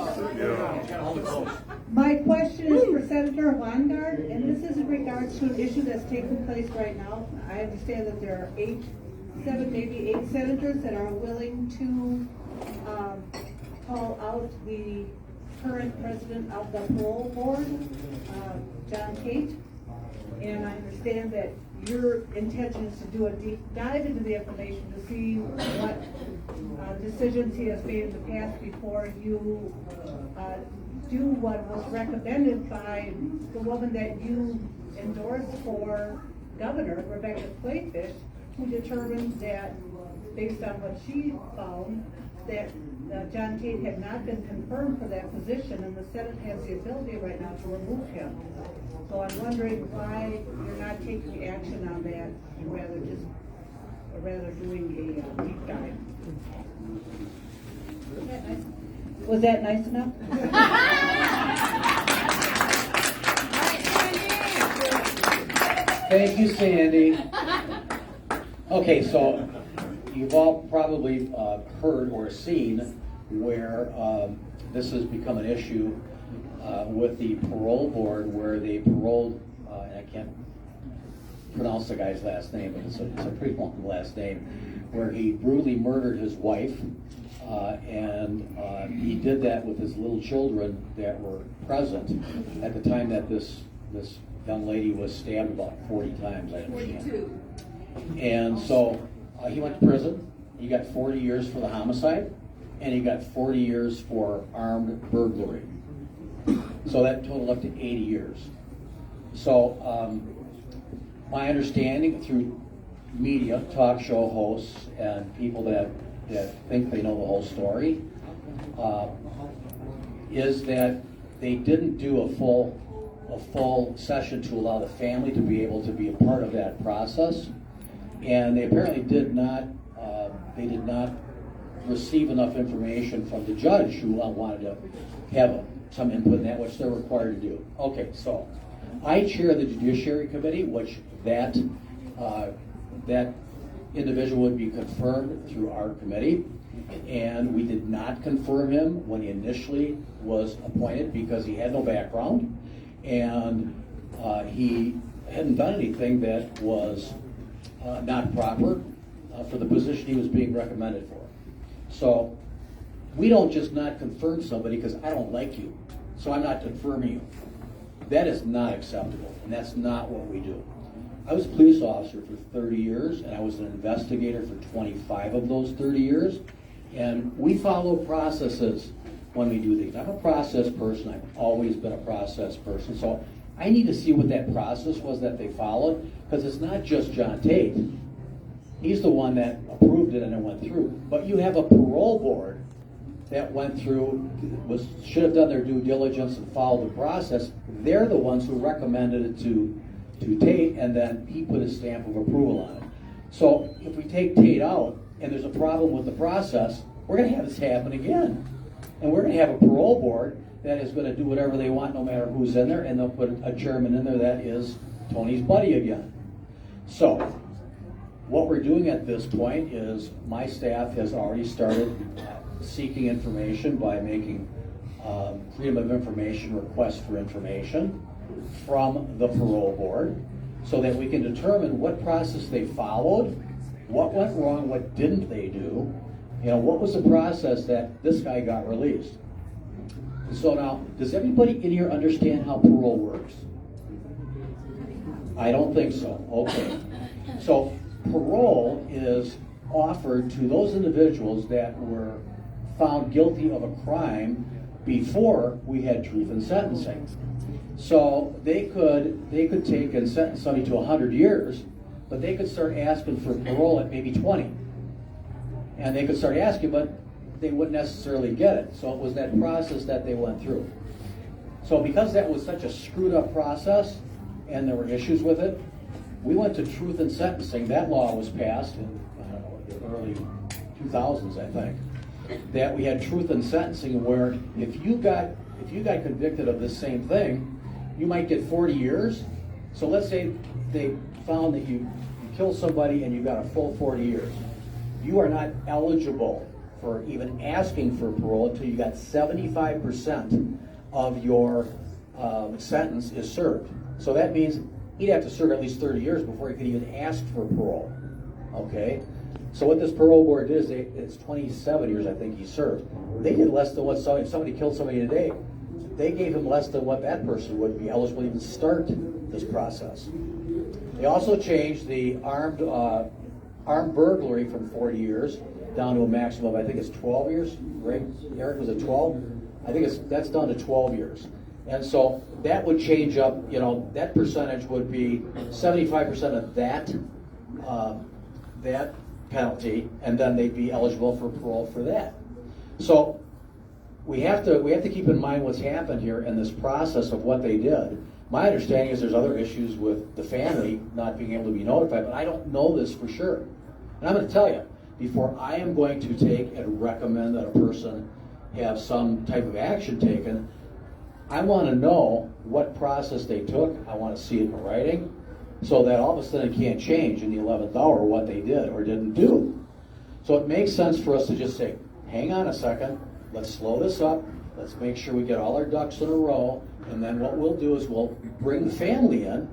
My question is for Senator Weingart, and this is in regards to an issue that's taking place right now. I understand that there are maybe eight senators that are willing to call out the current president of the parole board, John Tate. And I understand that your intention is to do a deep dive into the information to see what decisions he has made in the past before you do what was recommended by the woman that you endorsed for governor, Rebecca Clayfish, who determined that, based on what she found, that John Tate had not been confirmed for that position, and the Senate has the ability right now to remove him. So I'm wondering why you're not taking action on that, and rather doing a deep dive. Was that nice enough? Thank you, Sandy. Okay, so you've all probably heard or seen where this has become an issue with the parole board, where they paroled, and I can't pronounce the guy's last name, but it's a pretty long last name, where he brutally murdered his wife, and he did that with his little children that were present at the time that this young lady was stabbed about 40 times, I understand. 42. And so he went to prison. He got 40 years for the homicide, and he got 40 years for armed burglary. So that totaled up to 80 years. So my understanding through media, talk show hosts, and people that think they know the whole story, is that they didn't do a full session to allow the family to be able to be a part of that process, and they apparently did not receive enough information from the judge, who wanted to have some input in that, which they're required to do. Okay, so I chair the Judiciary Committee, which that individual would be confirmed through our committee, and we did not confirm him when he initially was appointed because he had no background, and he hadn't done anything that was not proper for the position he was being recommended for. So we don't just not confirm somebody because I don't like you, so I'm not confirming you. That is not acceptable, and that's not what we do. I was a police officer for 30 years, and I was an investigator for 25 of those 30 years, and we follow processes when we do things. I'm a process person. I've always been a process person, so I need to see what that process was that they followed, because it's not just John Tate. He's the one that approved it and it went through. But you have a parole board that went through, should have done their due diligence and followed the process. They're the ones who recommended it to Tate, and then he put his stamp of approval on it. So if we take Tate out and there's a problem with the process, we're going to have this happen again. And we're going to have a parole board that is going to do whatever they want no matter who's in there, and they'll put a chairman in there that is Tony's buddy again. So what we're doing at this point is my staff has already started seeking information by making Freedom of Information requests for information from the parole board so that we can determine what process they followed, what went wrong, what didn't they do, what was the process that this guy got released. So now, does everybody in here understand how parole works? I don't think so. Okay. So parole is offered to those individuals that were found guilty of a crime before we had truth in sentencing. So they could take and sentence somebody to 100 years, but they could start asking for parole at maybe 20. And they could start asking, but they wouldn't necessarily get it. So it was that process that they went through. So because that was such a screwed up process and there were issues with it, we went to truth in sentencing. That law was passed in, I don't know, the early 2000s, I think, that we had truth in sentencing where if you got convicted of the same thing, you might get 40 years. So let's say they found that you killed somebody and you got a full 40 years. You are not eligible for even asking for parole until you got 75% of your sentence is served. So that means he'd have to serve at least 30 years before he could even ask for parole. Okay? So what this parole board did is it's 27 years, I think, he served. They did less than what somebody killed somebody today. They gave him less than what that person would be eligible to even start this process. They also changed the armed burglary from 40 years down to a maximum of, I think it's 12 years, right? Eric, was it 12? I think that's down to 12 years. And so that would change up, that percentage would be 75% of that penalty, and then they'd be eligible for parole for that. So we have to keep in mind what's happened here in this process of what they did. My understanding is there's other issues with the family not being able to be notified, but I don't know this for sure. And I'm going to tell you, before I am going to take and recommend that a person have some type of action taken, I want to know what process they took. I want to see it in writing so that all of a sudden it can't change in the 11th hour what they did or didn't do. So it makes sense for us to just say, hang on a second, let's slow this up, let's make sure we get all our ducks in a row, and then what we'll do is we'll bring the family in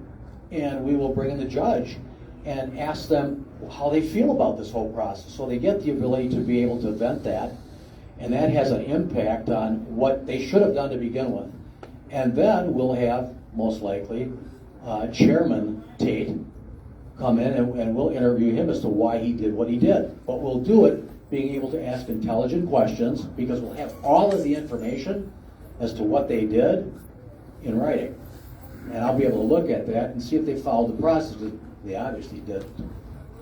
and we will bring in the judge and ask them how they feel about this whole process. So they get the ability to be able to vent that, and that has an impact on what they should have done to begin with. And then we'll have, most likely, Chairman Tate come in and we'll interview him as to why he did what he did. But we'll do it being able to ask intelligent questions because we'll have all of the information as to what they did in writing. And I'll be able to look at that and see if they followed the process. They obviously didn't.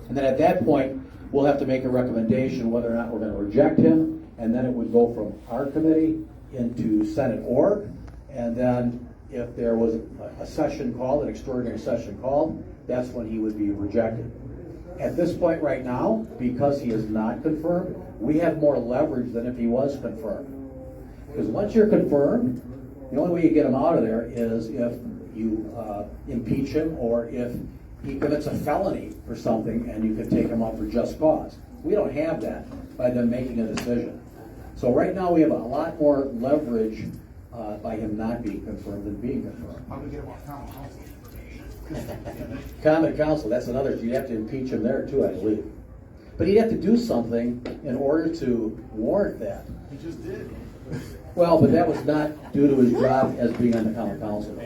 And then at that point, we'll have to make a recommendation whether or not we're going to reject him, and then it would go from our committee into Senate org, and then if there was a session called, an extraordinary session called, that's when he would be rejected. At this point right now, because he is not confirmed, we have more leverage than if he was confirmed. Because once you're confirmed, the only way you get him out of there is if you impeach him or if he commits a felony for something and you can take him up for just cause. We don't have that by them making a decision. So right now we have a lot more leverage by him not being confirmed than being confirmed. How do we get him off town council? Common council, that's another, you'd have to impeach him there too, I believe. But he'd have to do something in order to warrant that. He just did. Well, but that was not due to his job as being on the common council.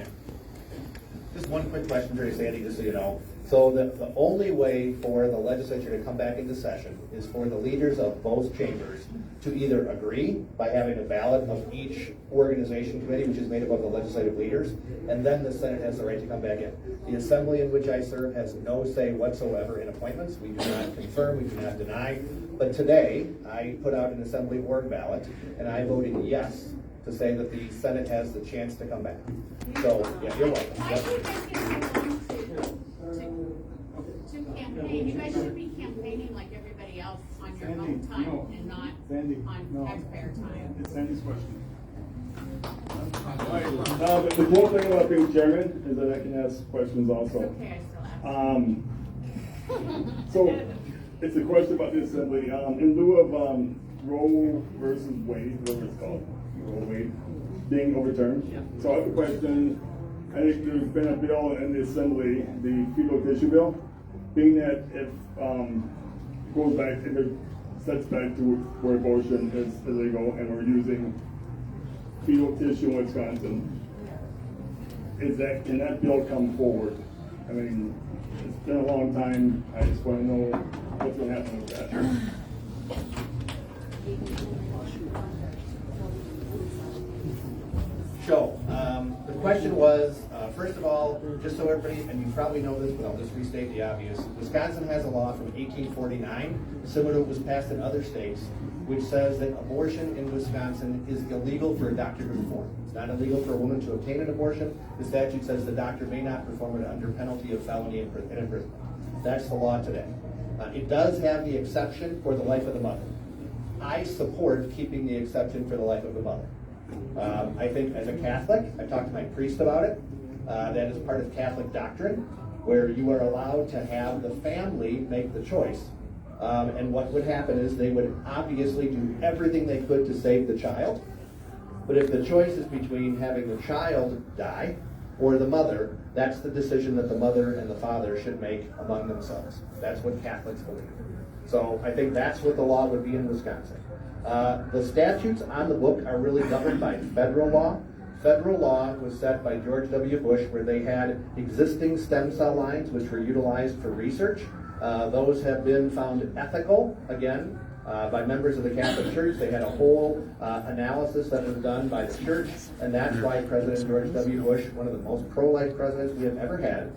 Just one quick question for you, Sandy, just so you know. So the only way for the legislature to come back into session is for the leaders of both chambers to either agree by having a ballot of each organization committee, which is made up of the legislative leaders, and then the Senate has the right to come back in. The assembly in which I serve has no say whatsoever in appointments. We do not confirm, we do not deny. But today, I put out an assembly org ballot, and I voted yes to say that the Senate has the chance to come back. So, yeah, you're welcome. I Yep. think that's getting to campaign. You guys should be campaigning like everybody else on your own time and not on taxpayer time. It's Sandy's question. But the cool thing about being chairman is that I can ask questions also. Okay, I still ask. So, it's a question about the assembly. In lieu of Roe versus Wade, whatever it's called, Roe Wade, being overturned. So I have a question. I think there's been a bill in the assembly, the fetal tissue bill, being that if it goes back, if it sets back to where abortion is illegal and we're using fetal tissue in Wisconsin, can that bill come forward? I mean, it's been a long time. I just want to know what's going to happen with that. So, the question was, first of all, just so everybody, and you probably know this, but I'll just restate the obvious. Wisconsin has a law from 1849, similar to what was passed in other states, which says that abortion in Wisconsin is illegal for a doctor to perform. It's not illegal for a woman to obtain an abortion. The statute says the doctor may not perform it under penalty of felony and imprisonment. That's the law today. It does have the exception for the life of the mother. I support keeping the exception for the life of the mother. I think as a Catholic, I talked to my priest about it, that is part of Catholic doctrine, where you are allowed to have the family make the choice. And what would happen is they would obviously do everything they could to save the child. But if the choice is between having the child die or the mother, that's the decision that the mother and the father should make among themselves. That's what Catholics believe. So I think that's what the law would be in Wisconsin. The statutes on the book are really governed by federal law. Federal law was set by George W. Bush, where they had existing stem cell lines which were utilized for research. Those have been found ethical, again, by members of the Catholic Church. They had a whole analysis that was done by the church, and that's why President George W. Bush, one of the most pro-life presidents we have ever had,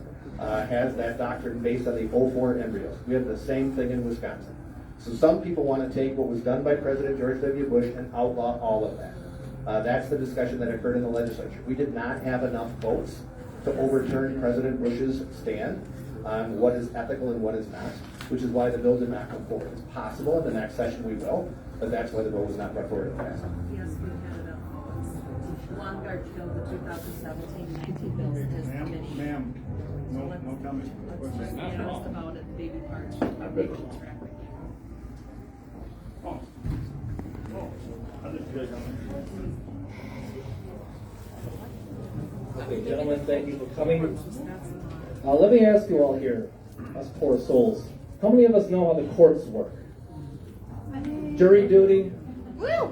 has that doctrine based on the 04 embryos. We have the same thing in Wisconsin. So some people want to take what was done by President George W. Bush and outlaw all of that. That's the discussion that occurred in the legislature. We did not have enough votes to overturn President Bush's stand on what is ethical and what is not, which is why the bill did not come forward. It's possible in the next session we will, but that's why the bill was not brought forward in the past. Yes, we had it up. Longard killed the 2017-19 bills in his committee. Ma'am, no comment. Let's just be honest about it, baby parts should be making traffic. Okay, gentlemen, thank you for coming. Let me ask you all here, us poor souls, how many of us know how the courts work? Jury duty? Yeah,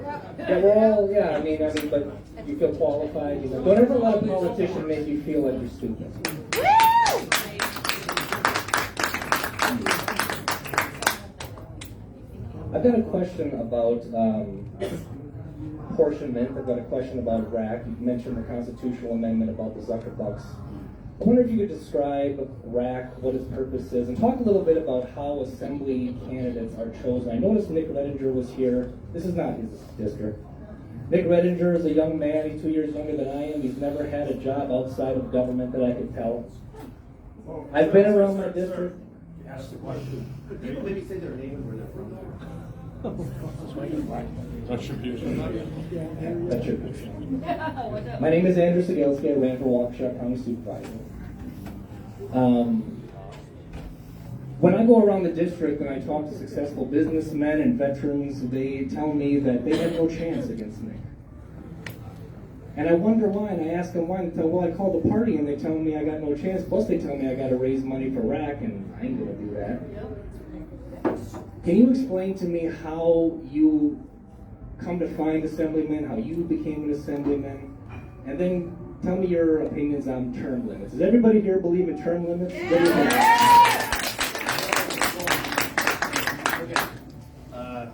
we're all, yeah, I mean, but you feel qualified, you know. Don't ever let a politician make you feel like you're stupid. I've got a question about apportionment. I've got a question about RAC. You mentioned the constitutional amendment about the Zuckerbucks. I wonder if you could describe RAC, what its purpose is, and talk a little bit about how assembly candidates are chosen. I noticed Nick Redinger was here. This is not his district. Nick Redinger is a young man. He's 2 years younger than I am. He's never had a job outside of government that I could tell. I've been around my district. Ask the question. Could people maybe say their name and where they're from? That should be That's your question. My name is Andrew Sigelski. I ran for Waukesha County Supervisor. When I go around the district and I talk to successful businessmen and veterans, they tell me that they have no chance against Nick. And I wonder why, and I ask them why, and they tell, well, I called the party, and they tell me I got no chance, plus they tell me I got to raise money for RAC, and I ain't going to do that. Can you explain to me how you come to find assemblymen, how you became an assemblyman, and then tell me your opinions on term limits. Does everybody here believe in term limits?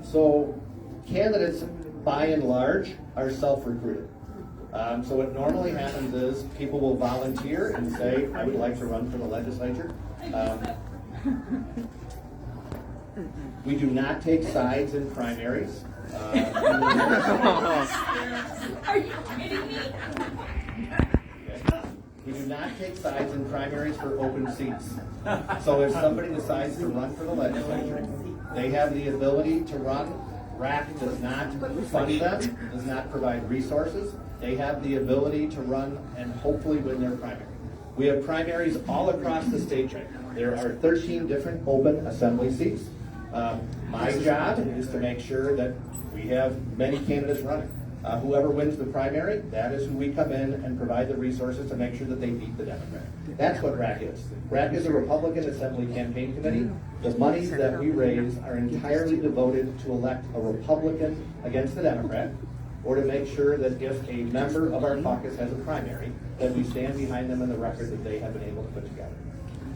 So candidates, by and large, are self-recruited. So what normally happens is people will volunteer and say, I would like to run for the legislature. We do not take sides in primaries. Are you kidding me? We do not take sides in primaries for open seats. So if somebody decides to run for the legislature, they have the ability to run. RAC does not fund them, does not provide resources. They have the ability to run and hopefully win their primary. We have primaries all across the state right now. There are 13 different open assembly seats. My job is to make sure that we have many candidates running. Whoever wins the primary, that is who we come in and provide the resources to make sure that they beat the Democrat. That's what RAC is. RAC is a Republican Assembly Campaign Committee. The monies that we raise are entirely devoted to elect a Republican against the Democrat, or to make sure that if a member of our caucus has a primary, that we stand behind them in the record that they have been able to put together.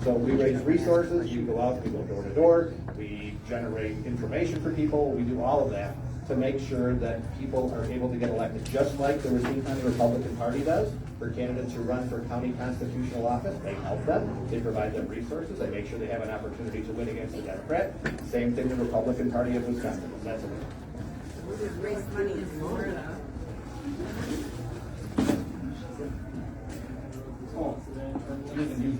So we raise resources, we go out, we go door to door, we generate information for people, we do all of that to make sure that people are able to get elected, just like the Racine County Republican Party does for candidates who run for county constitutional office. They help them, they provide them resources, they make sure they have an opportunity to win against the Democrat. Same thing the Republican Party of Wisconsin. That's it. Raise money in Florida. You can use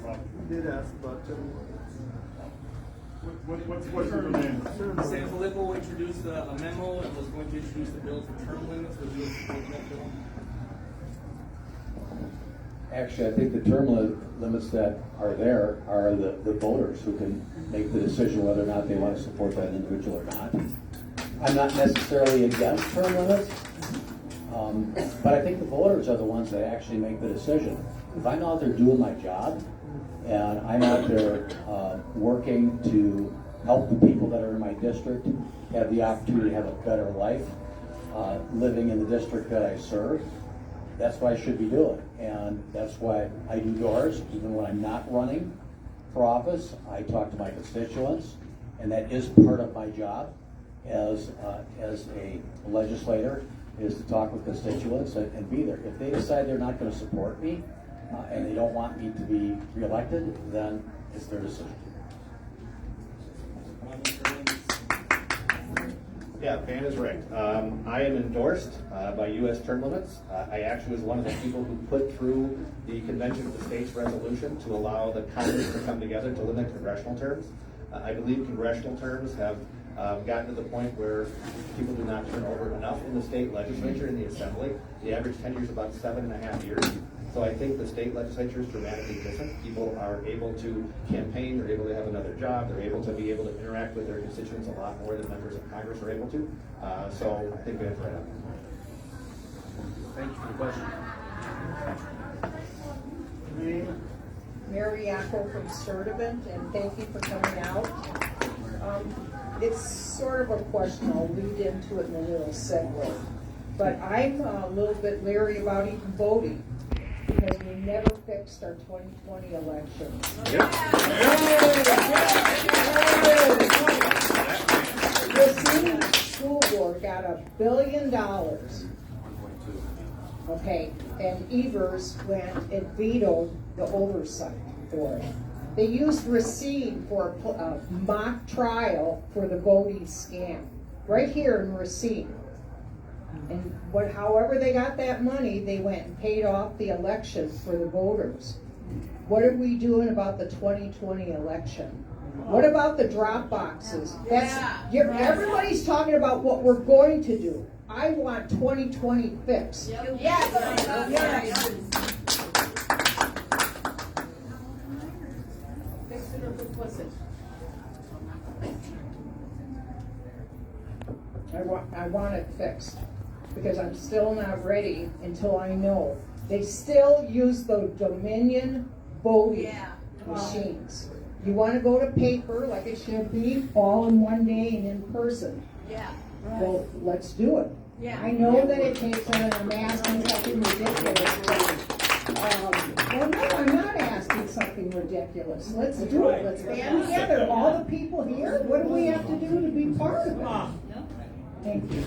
RAC. Did ask about What's your name? Sam Filippo introduced a memo and was going to introduce the bill for term limits. Would you support that bill? Actually, I think the term limits that are there are the voters who can make the decision whether or not they want to support that individual or not. I'm not necessarily against term limits, but I think the voters are the ones that actually make the decision. If I'm out there doing my job, and I'm out there working to help the people that are in my district have the opportunity to have a better life, living in the district that I serve, that's what I should be doing. And that's why I do doors, even when I'm not running for office. I talk to my constituents, and that is part of my job as a legislator, is to talk with constituents and be there. If they decide they're not going to support me, and they don't want me to be reelected, then it's their decision. Yeah, Van is right. I am endorsed by U.S. term limits. I actually was one of the people who put through the Convention of the States resolution to allow the Congress to come together to limit congressional terms. I believe congressional terms have gotten to the point where people do not turn over enough in the state legislature, in the assembly. The average tenure is about 7.5 years. So I think the state legislature is dramatically different. People are able to campaign, they're able to have another job, they're able to interact with their constituents a lot more than members of Congress are able to. So I think that's right on. Thank you for the question. Mary Yackel from Sturdivant, and thank you for coming out. It's sort of a question, I'll lead into it in a little segue. But I'm a little bit leery about even voting, because we never fixed our 2020 elections. The city school board got $1 billion. Okay, and Evers went and vetoed the oversight for it. They used Racine for a mock trial for the voting scam, right here in Racine. And however they got that money, they went and paid off the election for the voters. What are we doing about the 2020 election? What about the drop boxes? Everybody's talking about what we're going to do. I want 2020 fixed. Yes. Fix it or complicit. I want it fixed. because I'm still not ready until I know. They still use the Dominion voting machines. You want to go to paper like it should be, all in one day and in person. Yeah. Well, let's do it. Yeah. I know that it takes on a asking something ridiculous, but, well, no, I'm not asking something ridiculous. Let's do it. Let's band together. All the people here, what do we have to do to be part of it? Thank you.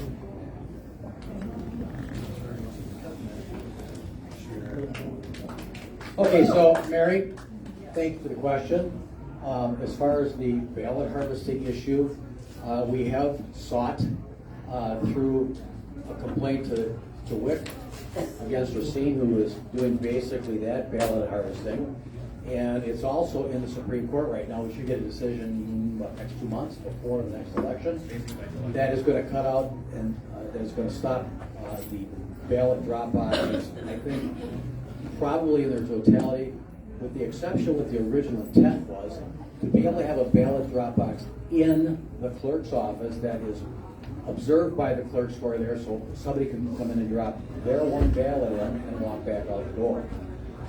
Okay, so Mary, thank you for the question. As far as the ballot harvesting issue, we have sought through a complaint to WIC against Steen, who is doing basically that ballot harvesting. And it's also in the Supreme Court right now. We should get a decision, next 2 months before the next election. That is going to cut out and that is going to stop the ballot drop boxes. I think probably in their totality, with the exception what the original intent was, to be able to have a ballot drop box in the clerk's office that is observed by the clerks who are there, so somebody can come in and drop their one ballot in and walk back out the door.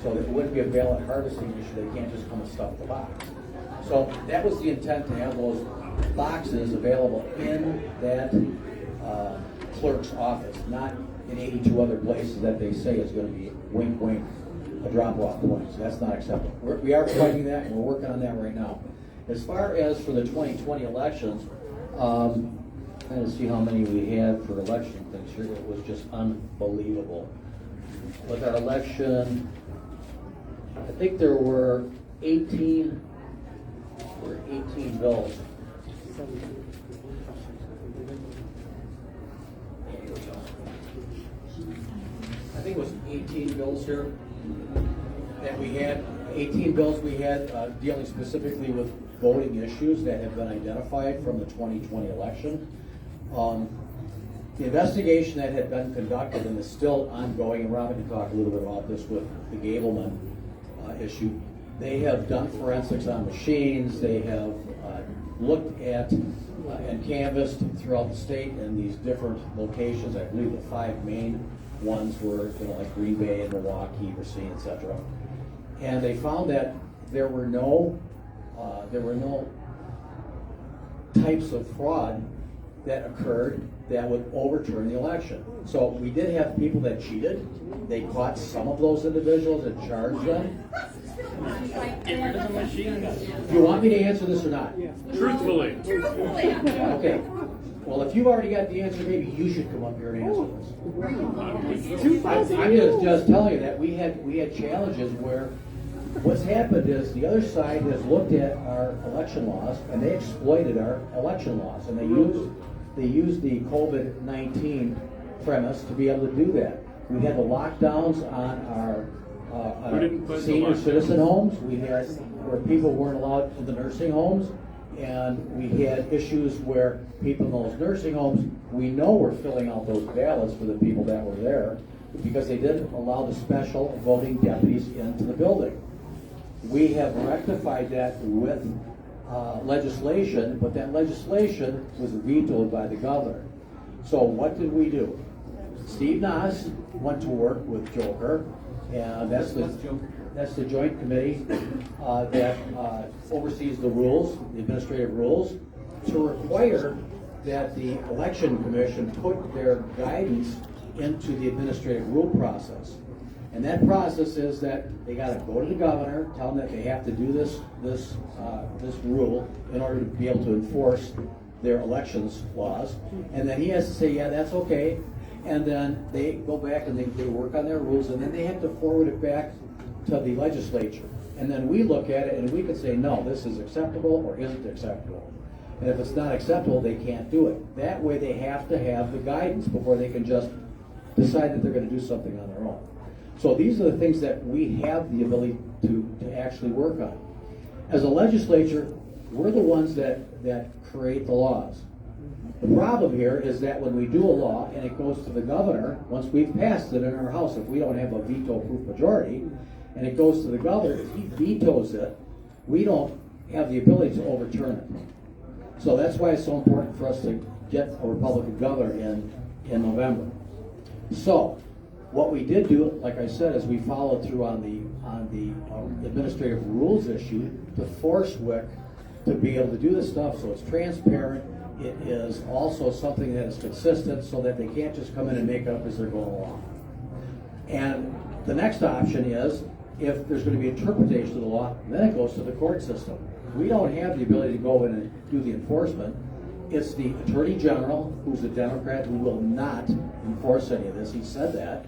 So it wouldn't be a ballot harvesting issue. They can't just come and stuff the box. So that was the intent, to have those boxes available in that clerk's office, not in 82 other places that they say is going to be wink, wink, a drop-off point. So that's not acceptable. We are fighting that, and we're working on that right now. As far as for the 2020 elections, trying to see how many we had for election things here. It was just unbelievable. With our election, I think there were 18 bills. I think it was 18 bills here that we had. 18 bills we had dealing specifically with voting issues that have been identified from the 2020 election. The investigation that had been conducted and is still ongoing, and Robin can talk a little bit about this with the Gableman issue. They have done forensics on machines. They have looked at and canvassed throughout the state in these different locations. I believe the 5 main ones were, like Green Bay and Milwaukee, Racine, etc. And they found that there were no types of fraud that occurred that would overturn the election. So we did have people that cheated. They caught some of those individuals and charged them. Do you want me to answer this or not? Truthfully. Okay. Well, if you've already got the answer, maybe you should come up here and answer this. I'm just telling you that we had challenges where what's happened is the other side has looked at our election laws and they exploited our election laws, and they used the COVID-19 premise to be able to do that. We had the lockdowns on our senior citizen homes. We had where people weren't allowed to the nursing homes, and we had issues where people in those nursing homes, we know were filling out those ballots for the people that were there because they didn't allow the special voting deputies into the building. We have rectified that with legislation, but that legislation was vetoed by the governor. So what did we do? Steve Nass went to work with Joker, and that's the joint committee that oversees the rules, the administrative rules, to require that the election commission put their guidance into the administrative rule process. And that process is that they got to go to the governor, tell them that they have to do this rule in order to be able to enforce their elections laws. And then he has to say, yeah, that's okay. And then they go back and they work on their rules, and then they have to forward it back to the legislature. And then we look at it and we can say, no, this is acceptable or isn't acceptable. And if it's not acceptable, they can't do it. That way they have to have the guidance before they can just decide that they're going to do something on their own. So these are the things that we have the ability to actually work on. As a legislature, we're the ones that create the laws. The problem here is that when we do a law and it goes to the governor, once we've passed it in our House, if we don't have a veto-proof majority, and it goes to the governor, if he vetoes it, we don't have the ability to overturn it. So that's why it's so important for us to get a Republican governor in November. So, what we did do, like I said, is we followed through on the administrative rules issue to force WIC to be able to do this stuff so it's transparent. It is also something that is consistent so that they can't just come in and make up as they're going along. And the next option is, if there's going to be interpretation of the law, then it goes to the court system. We don't have the ability to go in and do the enforcement. It's the Attorney General, who's a Democrat, who will not enforce any of this. He said that.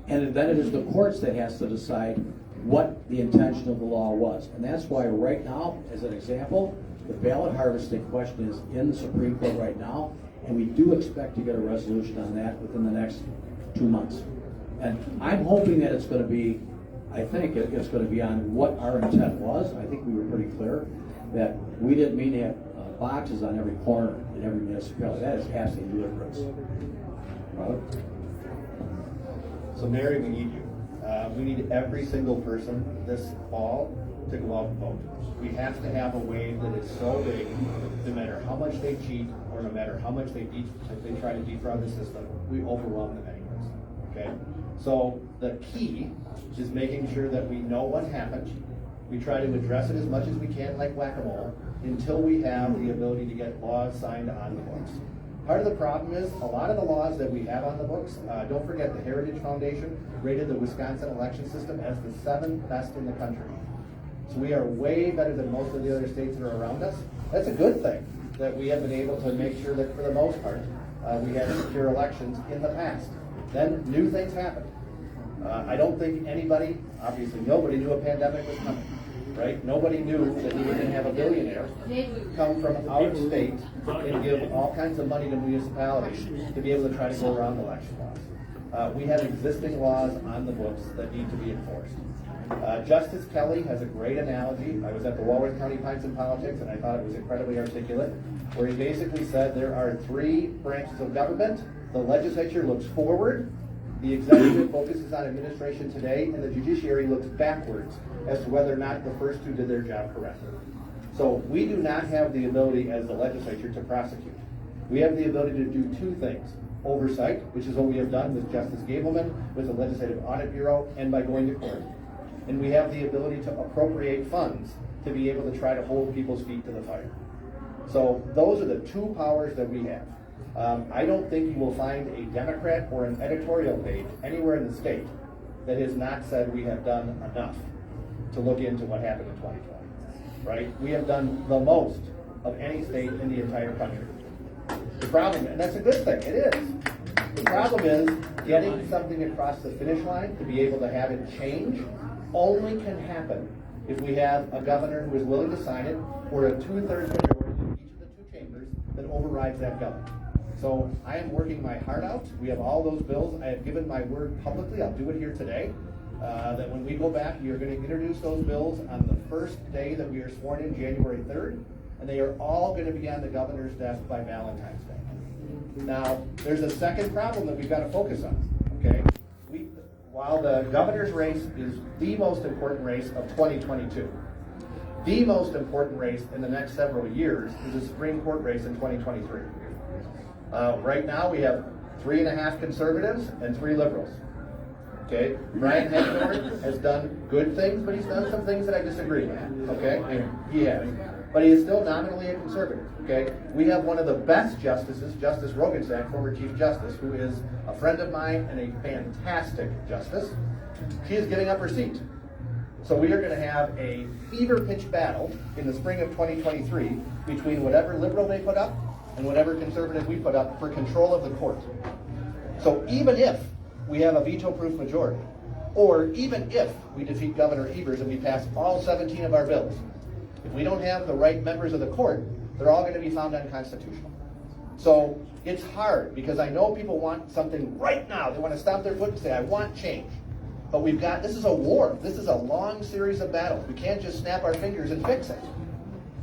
And then it is the courts that has to decide what the intention of the law was. And that's why right now, as an example, the ballot harvesting question is in the Supreme Court right now, and we do expect to get a resolution on that within the next 2 months. And I'm hoping that it's going to be, I think it's going to be on what our intent was. I think we were pretty clear that we didn't mean to have boxes on every corner in every municipality. That is absolutely ludicrous. Robert? So Mary, we need you. We need every single person this fall to go out and vote. We have to have a wave that is so big, no matter how much they cheat or no matter how much they try to defraud the system, we overwhelm them anyways. Okay? So the key is making sure that we know what happened. We try to address it as much as we can, like whack-a-mole, until we have the ability to get laws signed on the books. Part of the problem is a lot of the laws that we have on the books, don't forget the Heritage Foundation rated the Wisconsin election system as the 7th best in the country. So we are way better than most of the other states that are around us. That's a good thing that we have been able to make sure that for the most part we had secure elections in the past. Then new things happened. I don't think anybody, obviously nobody, knew a pandemic was coming. Right? Nobody knew that we were going to have a billionaire come from out of state and give all kinds of money to municipalities to be able to try to go around election laws. We have existing laws on the books that need to be enforced. Justice Kelly has a great analogy. I was at the Walworth County Pints in Politics, and I thought it was incredibly articulate, where he basically said there are 3 branches of government. The legislature looks forward, the executive focuses on administration today, and the judiciary looks backwards as to whether or not the first 2 did their job correctly. So we do not have the ability as the legislature to prosecute. We have the ability to do 2 things. Oversight, which is what we have done with Justice Gableman, with the Legislative Audit Bureau, and by going to court. And we have the ability to appropriate funds to be able to try to hold people's feet to the fire. So those are the 2 powers that we have. I don't think you will find a Democrat or an editorial page anywhere in the state that has not said we have done enough to look into what happened in 2020. Right? We have done the most of any state in the entire country. The problem, and that's a good thing, it is. The problem is getting something across the finish line to be able to have it change only can happen if we have a governor who is willing to sign it or a 2/3 majority in each of the 2 chambers that overrides that governor. So I am working my heart out. We have all those bills. I have given my word publicly. I'll do it here today. That when we go back, we are going to introduce those bills on the first day that we are sworn in, January 3rd, and they are all going to be on the governor's desk by Valentine's Day. Now, there's a second problem that we've got to focus on. Okay, while the governor's race is the most important race of 2022, the most important race in the next several years is the Supreme Court race in 2023. Right now, we have 3.5 conservatives and 3 liberals. Okay, Brian Hagedorn has done good things, but he's done some things that I disagree with. Okay, he has, but he is still nominally a conservative. Okay, we have one of the best justices, Justice Roggensack, former Chief Justice, who is a friend of mine and a fantastic justice. She is giving up her seat. So we are going to have a fever pitch battle in the spring of 2023 between whatever liberal they put up and whatever conservative we put up for control of the court. So even if we have a veto-proof majority, or even if we defeat Governor Evers and we pass all 17 of our bills, if we don't have the right members of the court, they're all going to be found unconstitutional. So it's hard because I know people want something right now. They want to stomp their foot and say, I want change. But this is a war. This is a long series of battles. We can't just snap our fingers and fix it.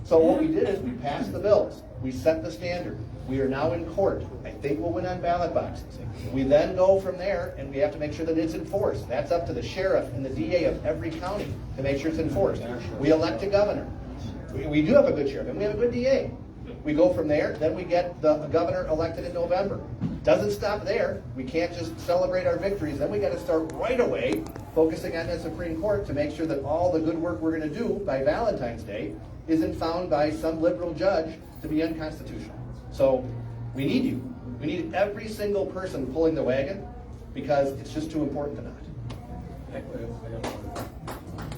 So what we did is we passed the bills. We set the standard. We are now in court. I think we'll win on ballot boxes. We then go from there and we have to make sure that it's enforced. That's up to the sheriff and the DA of every county to make sure it's enforced. We elect a governor. We do have a good sheriff and we have a good DA. We go from there, then we get the governor elected in November. Doesn't stop there. We can't just celebrate our victories. Then we got to start right away focusing on the Supreme Court to make sure that all the good work we're going to do by Valentine's Day isn't found by some liberal judge to be unconstitutional. So we need you. We need every single person pulling the wagon because it's just too important to not.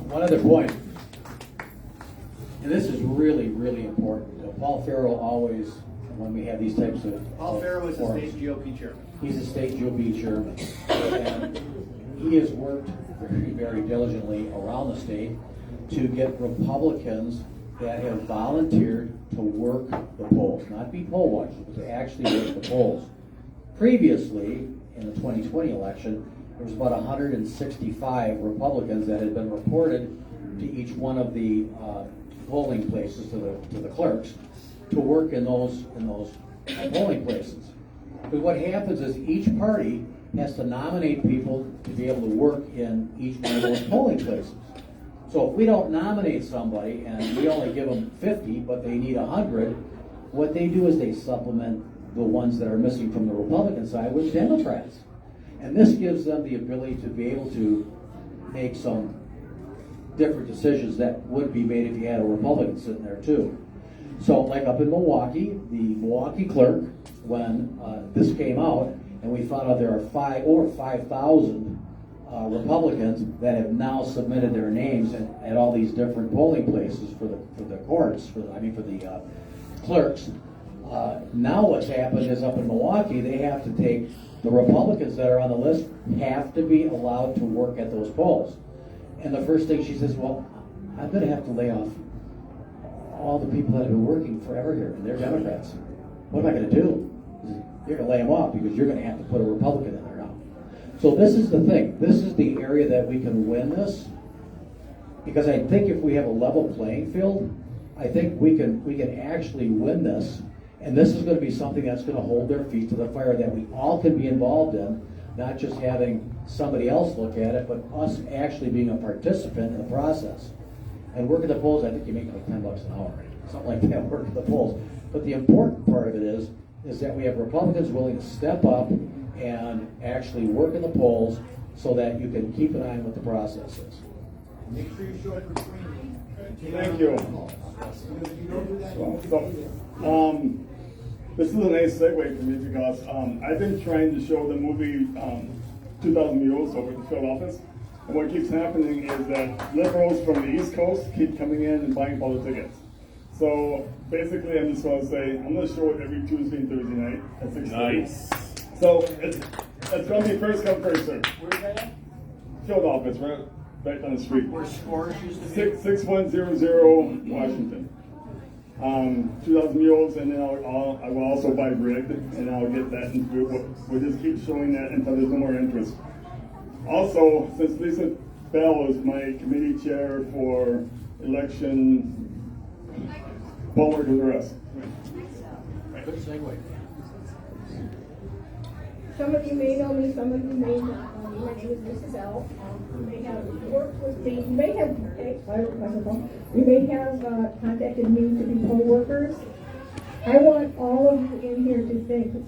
One other point, and this is really, really important. Paul Farrell always, when we have these types of Paul Farrell is the forums, state GOP chairman. he's a state GOP chairman, and he has worked very, very diligently around the state to get Republicans that have volunteered to work the polls, not be poll watchers, but to actually work the polls. Previously, in the 2020 election, there was about 165 Republicans that had been reported to each one of the polling places, to the clerks, to work in those polling places. But what happens is each party has to nominate people to be able to work in each one of those polling places. So if we don't nominate somebody and we only give them 50, but they need 100, what they do is they supplement the ones that are missing from the Republican side with Democrats. And this gives them the ability to be able to make some different decisions that would be made if you had a Republican sitting there too. So like up in Milwaukee, the Milwaukee clerk, when this came out, and we found out there are over 5,000 Republicans that have now submitted their names at all these different polling places for the courts, for the clerks. Now what's happened is up in Milwaukee, they have to take the Republicans that are on the list have to be allowed to work at those polls. And the first thing she says, well, I'm going to have to lay off all the people that have been working forever here, and they're Democrats. What am I going to do? You're going to lay them off because you're going to have to put a Republican in there now. So this is the thing. This is the area that we can win this, because I think if we have a level playing field, I think we can actually win this. And this is going to be something that's going to hold their feet to the fire that we all can be involved in, not just having somebody else look at it, but us actually being a participant in the process. And working the polls, I think you make like $10 an hour, something like that, working the polls. But the important part of it is that we have Republicans willing to step up and actually work in the polls so that you can keep an eye on what the process is. Make sure you show up for training. Thank you. This is a nice segue for me because I've been trying to show the movie 2,000 Mules over at the field office. And what keeps happening is that liberals from the East Coast keep coming in and buying all the tickets. So basically, I'm just going to say, I'm going to show it every Tuesday and Thursday night at 6:30. Nice. So it's going to be first come, first serve. Where's that? Field office, right on the street. Where Scores used to be? 6100 Washington. 2,000 Mules, and then I will also buy rigged, and I'll get that. And we'll just keep showing that until there's no more interest. Also, since Lisa Bell is my committee chair for election, we'll work with the rest. Good segue. Some of you may know me, some of you may not know me. My name is Mrs. L. You may have worked with me, you may have, contacted me to be poll workers. I want all of you in here to think.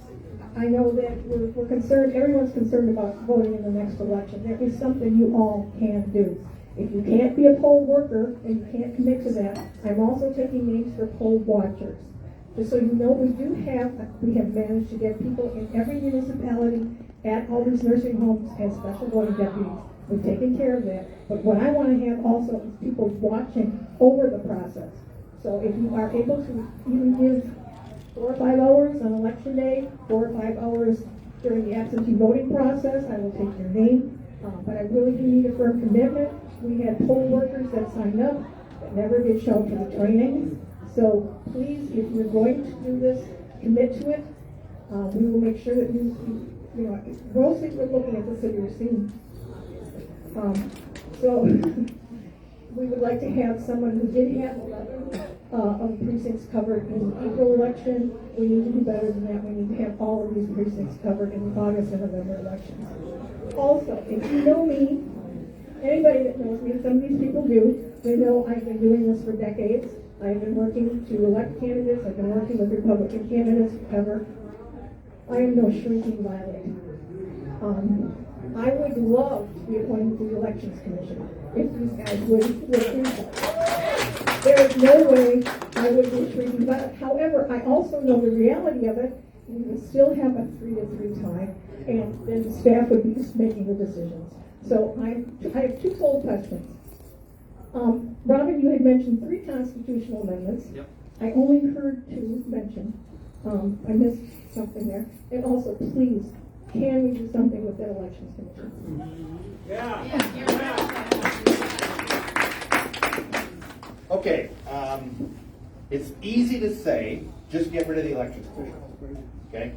I know that we're concerned, everyone's concerned about voting in the next election. There is something you all can do. If you can't be a poll worker and you can't commit to that, I'm also taking names for poll watchers. Just so you know, we have managed to get people in every municipality at all these nursing homes as special voting deputies. We've taken care of that. But what I want to have also is people watching over the process. So if you are able to even give 4 or 5 hours on election day, 4 or 5 hours during the absentee voting process, I will take your name. But I really do need a firm commitment. We had poll workers that signed up that never did show up for the training. So please, if you're going to do this, commit to it. We will make sure that you know, mostly we're looking at the city of Steen. So we would like to have someone who did have 11 of the precincts covered in the April election. We need to do better than that. We need to have all of these precincts covered in the August and November elections. Also, if you know me, anybody that knows me, and some of these people do, they know I've been doing this for decades. I've been working to elect candidates. I've been working with Republican candidates forever. I am no shrinking violet. I would love to be appointed to the Elections Commission if these guys would do so. There is no way I would be a shrinking violet. However, I also know the reality of it. We would still have a 3-3 tie, and then the staff would be just making the decisions. So I have twofold questions. Robin, you had mentioned 3 constitutional amendments. Yep. I only heard 2 mentioned. I missed something there. And also, please, can we do something with that elections commission? Okay, it's easy to say, just get rid of the elections commission, okay?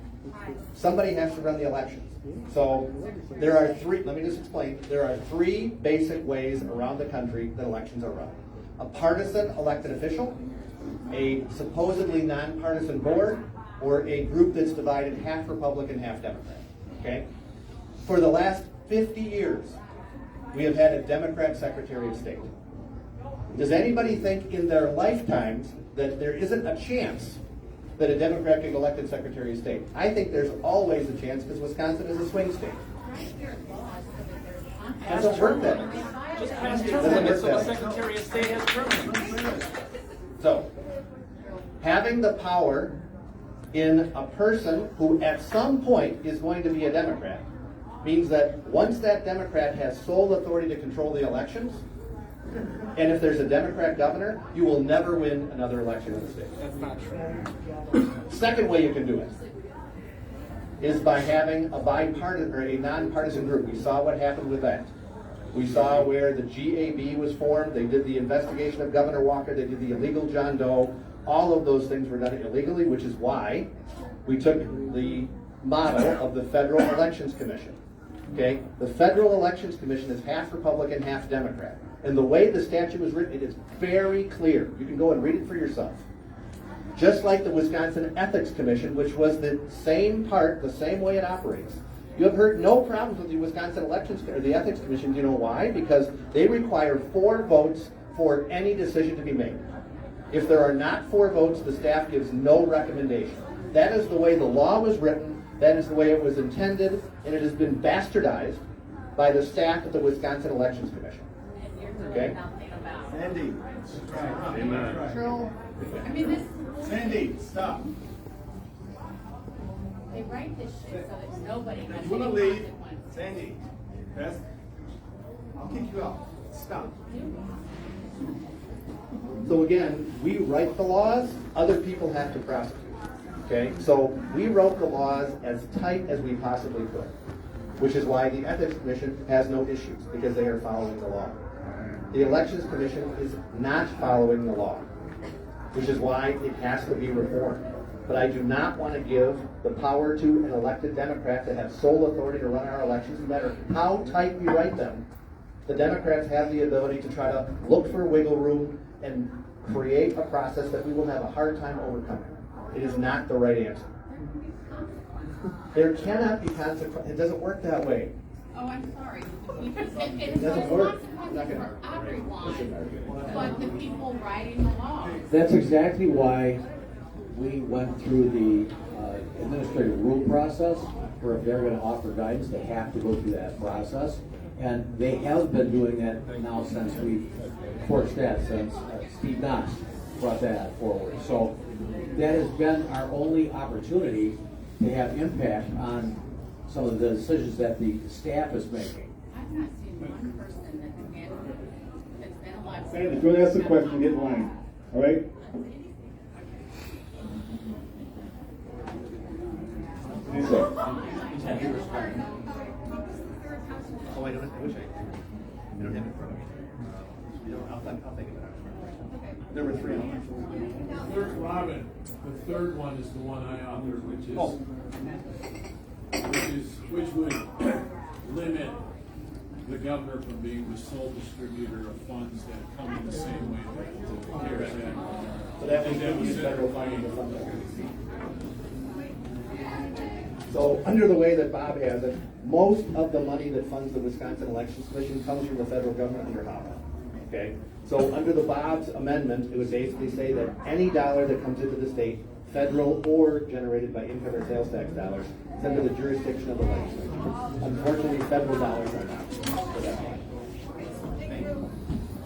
Somebody has to run the elections. So there are 3, let me just explain, there are 3 basic ways around the country that elections are run. A partisan elected official, a supposedly nonpartisan board, or a group that's divided half Republican, half Democrat, okay? For the last 50 years, we have had a Democrat Secretary of State. Does anybody think in their lifetimes that there isn't a chance that a Democrat can get elected Secretary of State? I think there's always a chance because Wisconsin is a swing state. Doesn't work that way. Just pass term limits so the Secretary of State has term limits. So, having the power in a person who at some point is going to be a Democrat means that once that Democrat has sole authority to control the elections, and if there's a Democrat governor, you will never win another election in the state. That's not true. Second way you can do it is by having a bipartisan or a nonpartisan group. We saw what happened with that. We saw where the GAB was formed. They did the investigation of Governor Walker. They did the illegal John Doe. All of those things were done illegally, which is why we took the model of the Federal Elections Commission. Okay, the Federal Elections Commission is half Republican, half Democrat. And the way the statute was written, it is very clear. You can go and read it for yourself. Just like the Wisconsin Ethics Commission, which was the same part, the same way it operates. You have heard no problems with the Wisconsin Elections or the Ethics Commission. Do you know why? Because they require 4 votes for any decision to be made. If there are not 4 votes, the staff gives no recommendation. That is the way the law was written. That is the way it was intended, and it has been bastardized by the staff of the Wisconsin Elections Commission. Okay? Sandy. Amen. True. I mean, this. Sandy, stop. They write this shit so that nobody has If any you want to leave, consequence. Sandy, best, I'll kick you out. Stop. So again, we write the laws, other people have to prosecute. Okay? So we wrote the laws as tight as we possibly could, which is why the Ethics Commission has no issues, because they are following the law. The Elections Commission is not following the law, which is why it has to be reformed. But I do not want to give the power to an elected Democrat to have sole authority to run our elections, no matter how tight we write them. The Democrats have the ability to try to look for wiggle room and create a process that we will have a hard time overcoming. It is not the right answer. There cannot be consequence. It doesn't work that way. Oh, I'm sorry. Because it doesn't does work. not for everyone, but the people writing the law. That's exactly why we went through the administrative rule process, where if they're going to offer guidance, they have to go through that process. And they have been doing that now since we've forged that, since Steve Knox brought that forward. So that has been our only opportunity to have impact on some of the decisions that the staff is making. I've not seen one person that's been alive. Sandy, if you want to ask a question, get in line. All right? Lisa. Oh, I wish I don't have it in front of me. I'll think of it. There were 3 on Third, Robin, the third one is the one I authored, which would limit the governor from being the sole distributor of funds that come in the same way that the CARES Act. So that was federal funding to fund that. So under the way that Bob has it, most of the money that funds the Wisconsin Elections Commission comes from the federal government under Bob. Okay? So under the Bob's amendment, it would basically say that any dollar that comes into the state, federal or generated by income or sales tax dollars. It's under the jurisdiction of the legislature. Unfortunately, federal dollars are not. So that's why.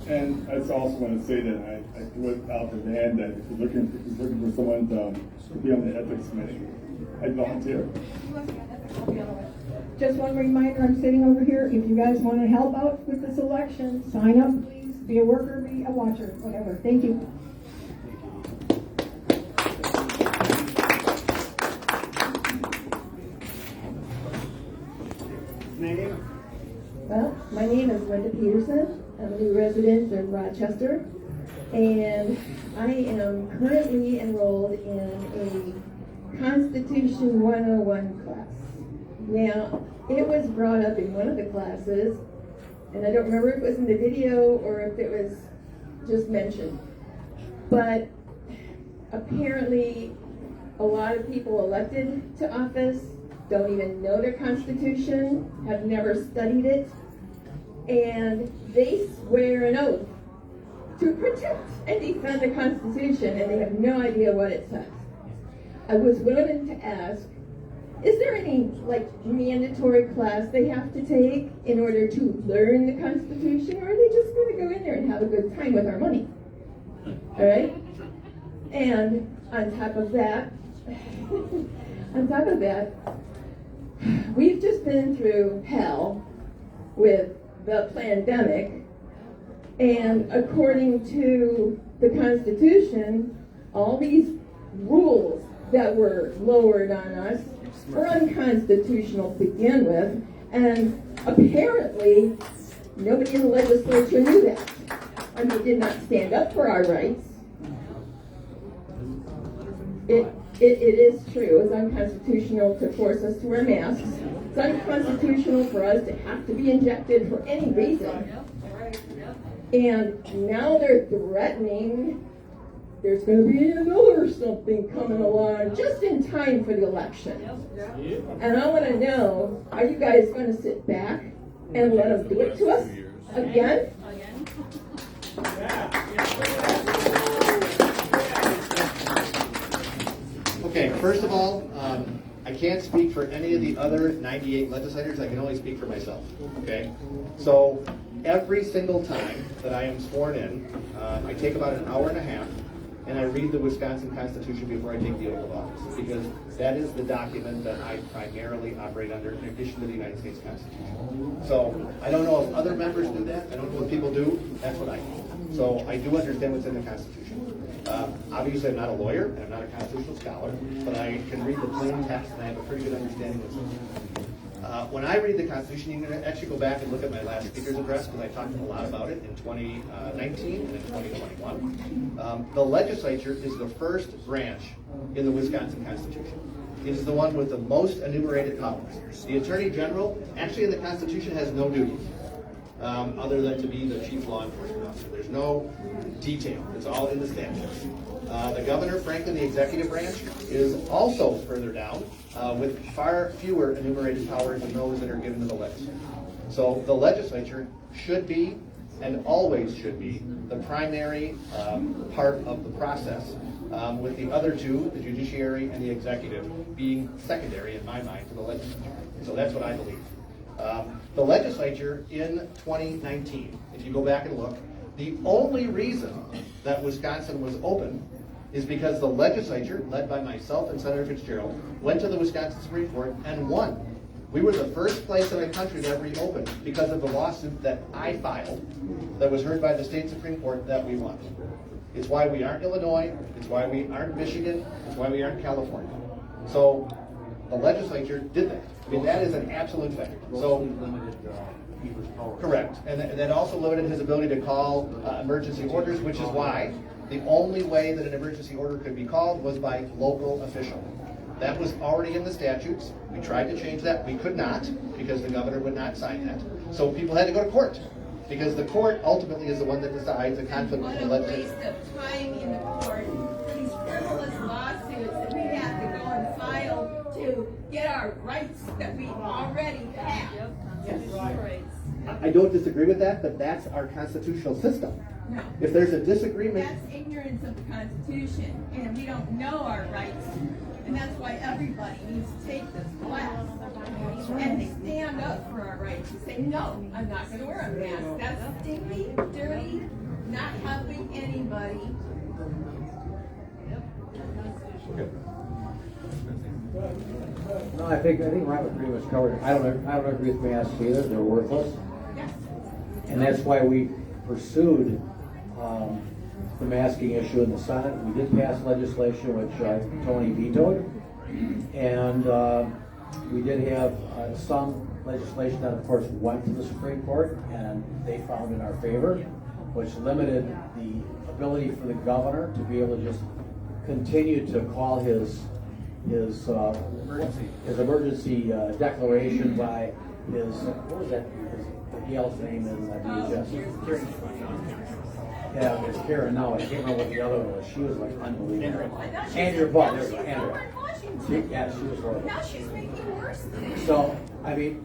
And I also want to say that I threw it out to Dan that if you're looking for someone to be on the ethics committee, I'd volunteer. Just one reminder, I'm sitting over here. If you guys want to help out with this election, sign up, please. Be a worker, be a watcher, whatever. Thank you. Well, my name is Linda Peterson. I'm a new resident of Rochester, and I am currently enrolled in a Constitution 101 class. Now, it was brought up in one of the classes, and I don't remember if it was in the video or if it was just mentioned, but apparently a lot of people elected to office don't even know their Constitution, have never studied it, and they swear an oath to protect and defend the Constitution, and they have no idea what it says. I was willing to ask, is there any mandatory class they have to take in order to learn the Constitution, or are they just going to go in there and have a good time with our money? All right? And on top of that, we've just been through hell with the pandemic, and according to the Constitution, all these rules that were lowered on us were unconstitutional to begin with, and apparently nobody in the legislature knew that, and they did not stand up for our rights. It is true, it's unconstitutional to force us to wear masks. It's unconstitutional for us to have to be injected for any reason. And now they're threatening there's going to be another something coming along just in time for the election. And I want to know, are you guys going to sit back and let them do it to us again? Okay, first of all, I can't speak for any of the other 98 legislators. I can only speak for myself, okay? So every single time that I am sworn in, I take about an hour and a half, and I read the Wisconsin Constitution before I take the oath of office, because that is the document that I primarily operate under in addition to the United States Constitution. So I don't know if other members do that. I don't know what people do. That's what I do. So I do understand what's in the Constitution. Obviously, I'm not a lawyer, and I'm not a constitutional scholar, but I can read the plain text, and I have a pretty good understanding of what's in it. When I read the Constitution, you can actually go back and look at my last speaker's address, because I talked a lot about it in 2019 and in 2021. The legislature is the first branch in the Wisconsin Constitution. It is the one with the most enumerated powers. The Attorney General, actually in the Constitution, has no duties other than to be the chief law enforcement officer. There's no detail. It's all in the statutes. The governor, frankly, the executive branch, is also further down with far fewer enumerated powers than those that are given to the legislature. So the legislature should be, and always should be, the primary part of the process, with the other two, the judiciary and the executive, being secondary, in my mind, to the legislature. So that's what I believe. The legislature in 2019, if you go back and look, the only reason that Wisconsin was open is because the legislature, led by myself and Senator Fitzgerald, went to the Wisconsin Supreme Court and won. We were the first place in the country to ever reopen because of the lawsuit that I filed that was heard by the state Supreme Court that we won. It's why we aren't Illinois, it's why we aren't Michigan, it's why we aren't California. So the legislature did that. I mean, that is an absolute fact. So, correct. And that also limited his ability to call emergency orders, which is why the only way that an emergency order could be called was by local official. That was already in the statutes. We tried to change that. We could not, because the governor would not sign that. So people had to go to court, because the court ultimately is the one that decides a conflict with the legislature. What a waste of time in the court. These frivolous lawsuits that we have to go and file to get our rights that we already have. Yes. I don't disagree with that, but that's our constitutional system. No. If there's a disagreement, That's ignorance of the Constitution, and we don't know our rights, and that's why everybody needs to take this class and stand up for our rights and say, no, I'm not going to wear a mask. That's stinky, dirty, not helping anybody. No, I think Robert pretty much covered it. I don't agree with masks either. They're worthless. Yes. And that's why we pursued the masking issue in the Senate. We did pass legislation which Tony vetoed, and we did have some legislation that, of course, went to the Supreme Court, and they found in our favor, which limited the ability for the governor to be able to just continue to call his emergency declaration by his, what was that? The Yale's name in DHS. Yeah, it's Karen. No, I can't remember what the other one was. She was like unbelievable. Andrew Butt. There we go. Andrew. Yeah, she was horrible. Now she's making worse. So, I mean,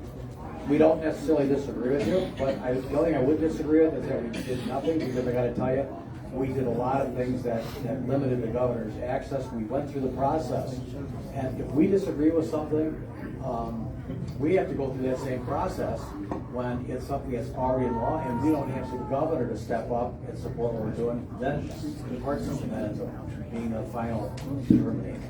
we don't necessarily disagree with you, but the only thing I would disagree with is that we did nothing, because I got to tell you, we did a lot of things that limited the governor's access. We went through the process. And if we disagree with something, we have to go through that same process when it's something that's already in law, and we don't have the governor to step up and support what we're doing. Then the part system that ends up being the final determination.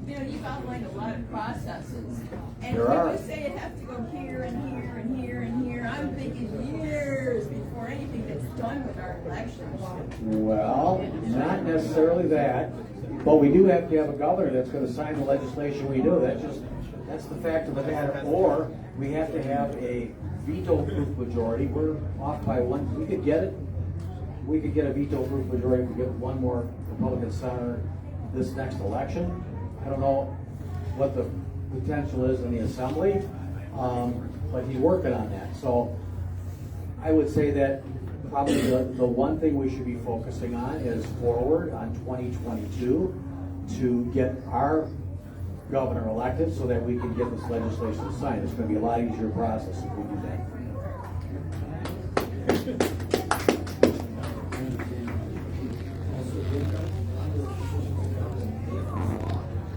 You know, you've outlined a lot of processes. And There when are. you say it has to go here and here and here and here, I'm thinking years before anything gets done with our elections. Well, not necessarily that, but we do have to have a governor that's going to sign the legislation we do. That's the fact of the matter. Or we have to have a veto-proof majority. We're off by one. We could get it. We could get a veto-proof majority. We could get one more Republican senator this next election. I don't know what the potential is in the assembly, but he's working on that. So I would say that probably the one thing we should be focusing on is forward on 2022 to get our governor elected so that we can get this legislation signed. It's going to be a lot easier process if we do that.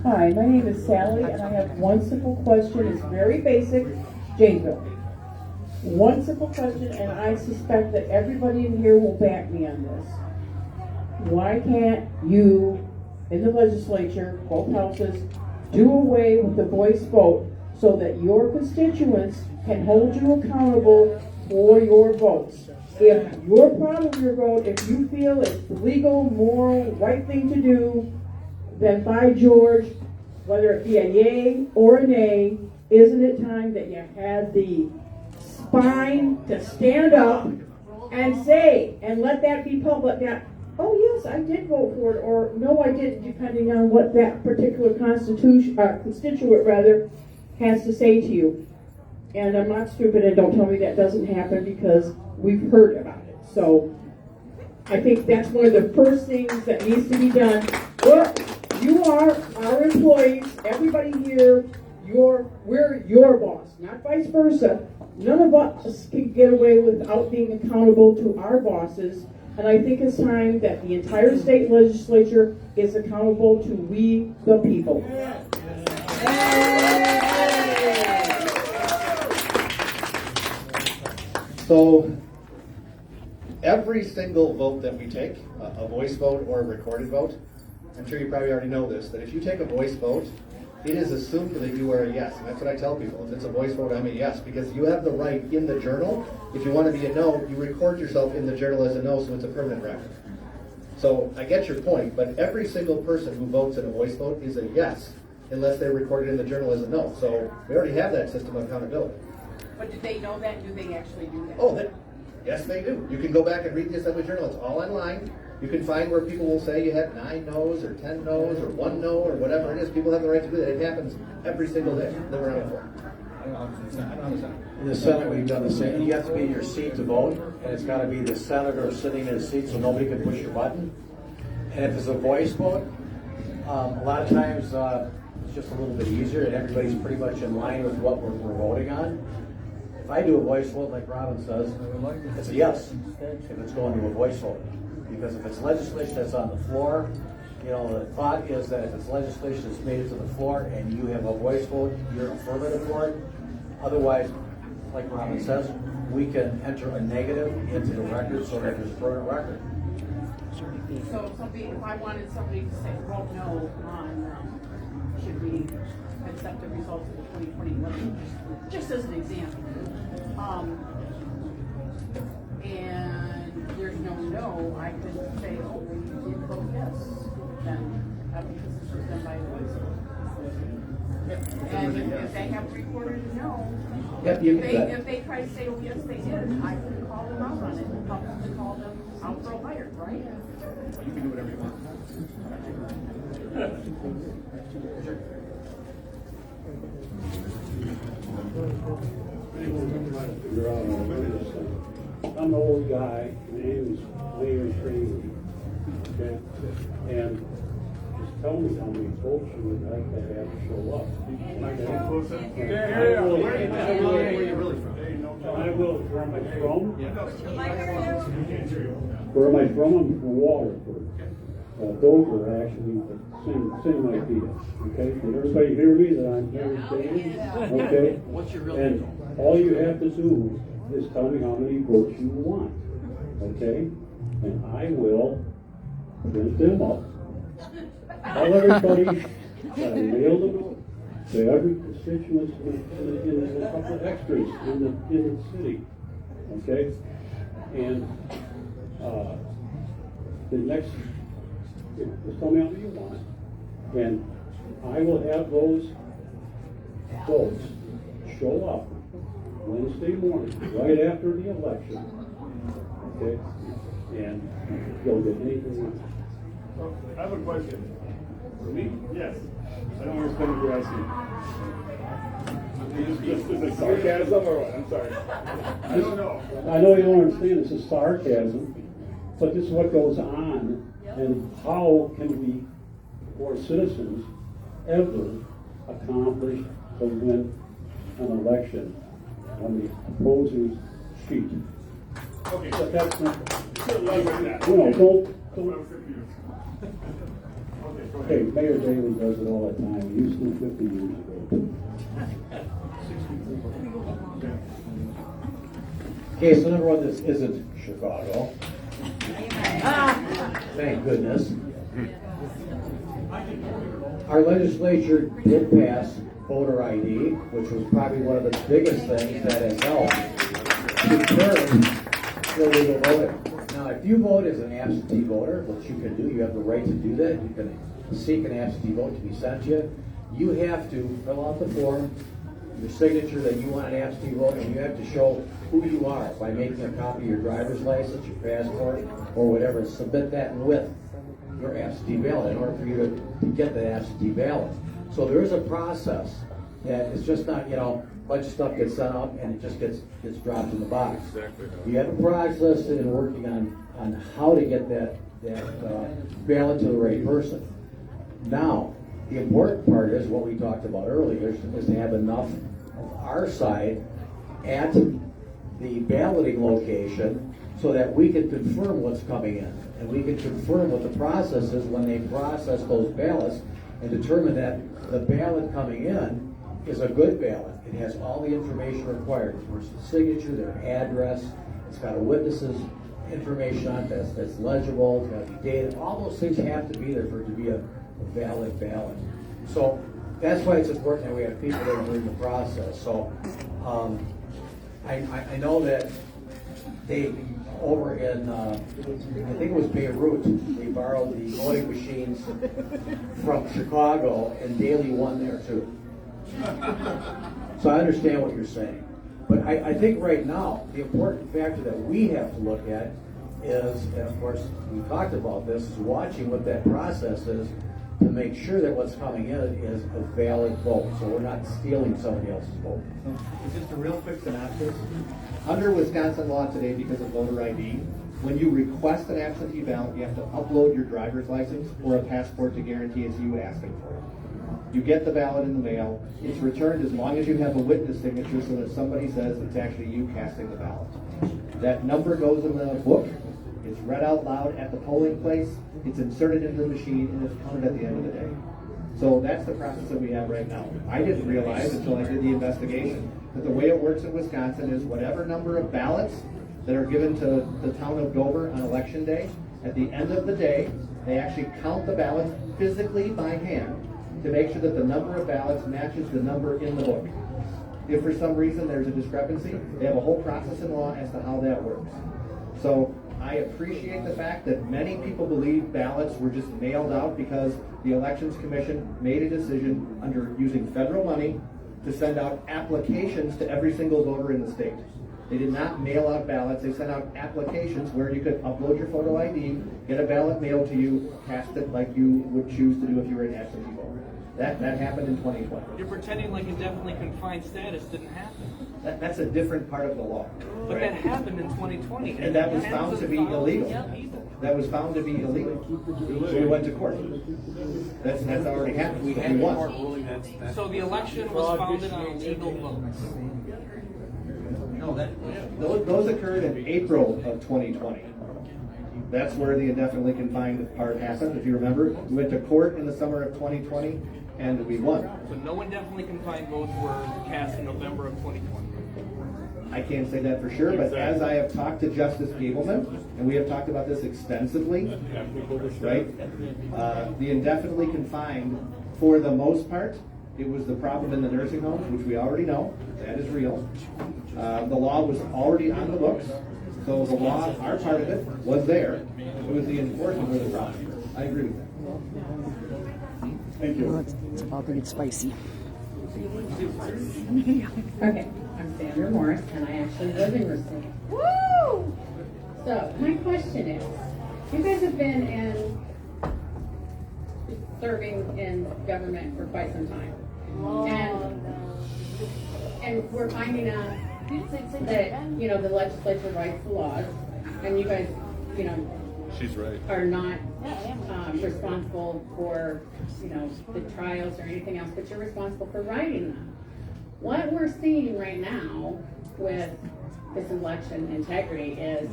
Hi, my name is Sally, and I have one simple question. It's very basic. Janesville. One simple question, and I suspect that everybody in here will back me on this. Why can't you, in the legislature, both houses, do away with the voice vote so that your constituents can hold you accountable for your votes? If you're proud of your vote, if you feel it's the legal, moral, right thing to do, then by George, whether it be a yay or a nay, isn't it time that you had the spine to stand up and say, and let that be public, that, oh yes, I did vote for it, or no, I didn't, depending on what that particular constituent has to say to you. And I'm not stupid, and don't tell me that doesn't happen, because we've heard about it. So I think that's one of the first things that needs to be done. Well, you are our employees, everybody here, we're your boss, not vice versa. None of us can get away without being accountable to our bosses, and I think it's time that the entire state legislature is accountable to we the people. So every single vote that we take, a voice vote or a recorded vote, I'm sure you probably already know this, that if you take a voice vote, it is assumed that you are a yes. And that's what I tell people. If it's a voice vote, I'm a yes. Because you have the right in the journal. If you want to be a no, you record yourself in the journal as a no, so it's a permanent record. So I get your point, but every single person who votes in a voice vote is a yes, unless they're recorded in the journal as a no. So we already have that system of accountability. But do they know that? Do they actually do that? Oh, yes, they do. You can go back and read the Assembly Journal. It's all online. You can find where people will say you had 9 no's or 10 no's or 1 no or whatever it is. People have the right to do that. It happens every single day that we're on it for. In the Senate, we've done the same. You have to be in your seat to vote, and it's got to be the senator sitting in his seat so nobody can push your button. And if it's a voice vote, a lot of times it's just a little bit easier, and everybody's pretty much in line with what we're voting on. If I do a voice vote like Robin says, it's a yes, if it's going to a voice vote. Because if it's legislation that's on the floor, you know, the thought is that if it's legislation that's made it to the floor and you have a voice vote, you're affirmative for it. Otherwise, like Robin says, we can enter a negative into the record so that there's a permanent record. So if I wanted somebody to say, vote no on, should we accept the results of the 2020 election, just as an example. And there's no, I could say, oh, well, you did vote yes, then, because this was done by voice vote. And if they have recorded a no, Yep, you can do that. if they try to say, oh, yes, they did, I can call them out on it, and publicly call them out for a liar, right? You can do whatever you want. I'm an old guy, my name is Mayor Steen, okay? And just tell me how many folks you would like to have show up. I will, where am I from? Where am I from? I'm from Waterford. Dover, actually, same idea, okay? Can everybody hear me that I'm here standing? Okay? What's your real And all you have to do is tell me how many votes you want, okay? And I will print them up. Tell everybody that I mailed them out to every constituent in a couple of extras in the city, okay? And the next, just tell me how many you want, and I will have those votes show up Wednesday morning, right after the election, okay? And you'll get anything you want. I have a question. For me? Yes. I don't understand what you're asking. Is it sarcasm or what? I'm sorry. I don't know. I know you don't understand this is sarcasm, but this is what goes on, and how can we, or citizens, ever accomplish to win an election when the opposers cheat? Okay. But that's not. That. No, don't. I'm confused. Okay, Mayor Daley does it all the time. He used to 50 years ago. Okay, so number one, this isn't Chicago. Thank goodness. Our legislature did pass voter ID, which was probably one of the biggest things that has helped deter illegal voting. Now, if you vote as an absentee voter, which you can do, you have the right to do that. You can seek an absentee vote to be sent to you. You have to fill out the form, your signature that you want an absentee vote, and you have to show who you are by making a copy of your driver's license, your passport, or whatever. Submit that with your absentee ballot in order for you to get the absentee ballot. So there is a process that is just not, you know, a bunch of stuff gets sent up and it just gets dropped in the box. Exactly. You have a process in working on how to get that ballot to the right person. Now, the important part is what we talked about earlier, is to have enough of our side at the balloting location so that we can confirm what's coming in. And we can confirm what the process is when they process those ballots and determine that the ballot coming in is a good ballot. It has all the information required. It's the signature, their address, it's got a witness's information on it that's legible, it's got to be dated. All those things have to be there for it to be a valid ballot. So that's why it's important that we have people there during the process. So I know that they, over in, I think it was Beirut, they borrowed the voting machines from Chicago, and Daley won there too. So I understand what you're saying. But I think right now, the important factor that we have to look at is, and of course we talked about this, is watching what that process is to make sure that what's coming in is a valid vote, so we're not stealing somebody else's vote. Just a real quick synopsis. Under Wisconsin law today, because of voter ID, when you request an absentee ballot, you have to upload your driver's license or a passport to guarantee it's you asking for it. You get the ballot in the mail. It's returned as long as you have a witness signature so that somebody says it's actually you casting the ballot. That number goes in the book. It's read out loud at the polling place. It's inserted into the machine and it's counted at the end of the day. So that's the process that we have right now. I didn't realize until I did the investigation that the way it works in Wisconsin is whatever number of ballots that are given to the town of Dover on election day, at the end of the day, they actually count the ballots physically by hand to make sure that the number of ballots matches the number in the book. If for some reason there's a discrepancy, they have a whole process in law as to how that works. So I appreciate the fact that many people believe ballots were just mailed out because the Elections Commission made a decision under using federal money to send out applications to every single voter in the state. They did not mail out ballots, they sent out applications where you could upload your photo ID, get a ballot mailed to you, cast it like you would choose to do if you were an absentee voter. That happened in 2020. You're pretending like indefinitely confined status didn't happen. That's a different part of the law. But right? that happened in 2020. And that was found to be illegal. That was found to be illegal. So we went to court. That's already happened. We won. So the election was founded on illegal votes. No, those occurred in April of 2020. That's where the indefinitely confined part happened. If you remember, we went to court in the summer of 2020 and we won. So no indefinitely confined votes were cast in November of 2020. I can't say that for sure, but as I have talked to Justice Gableman, and we have talked about this extensively, right? The indefinitely confined, for the most part, it was the problem in the nursing homes, which we already know, that is real. The law was already on the books, so the law, our part of it, was there. It was the enforcement of the problem. I agree with that. Thank you. It's about to get spicy. Okay, I'm Sandra Morris, and I actually live in Racine. Woo! So, my question is, you guys have been serving in government for quite some time. And we're finding out that, you know, the legislature writes the laws, and you guys, you know, she's right, are not responsible for, you know, the trials or anything else, but you're responsible for writing them. What we're seeing right now with this election integrity is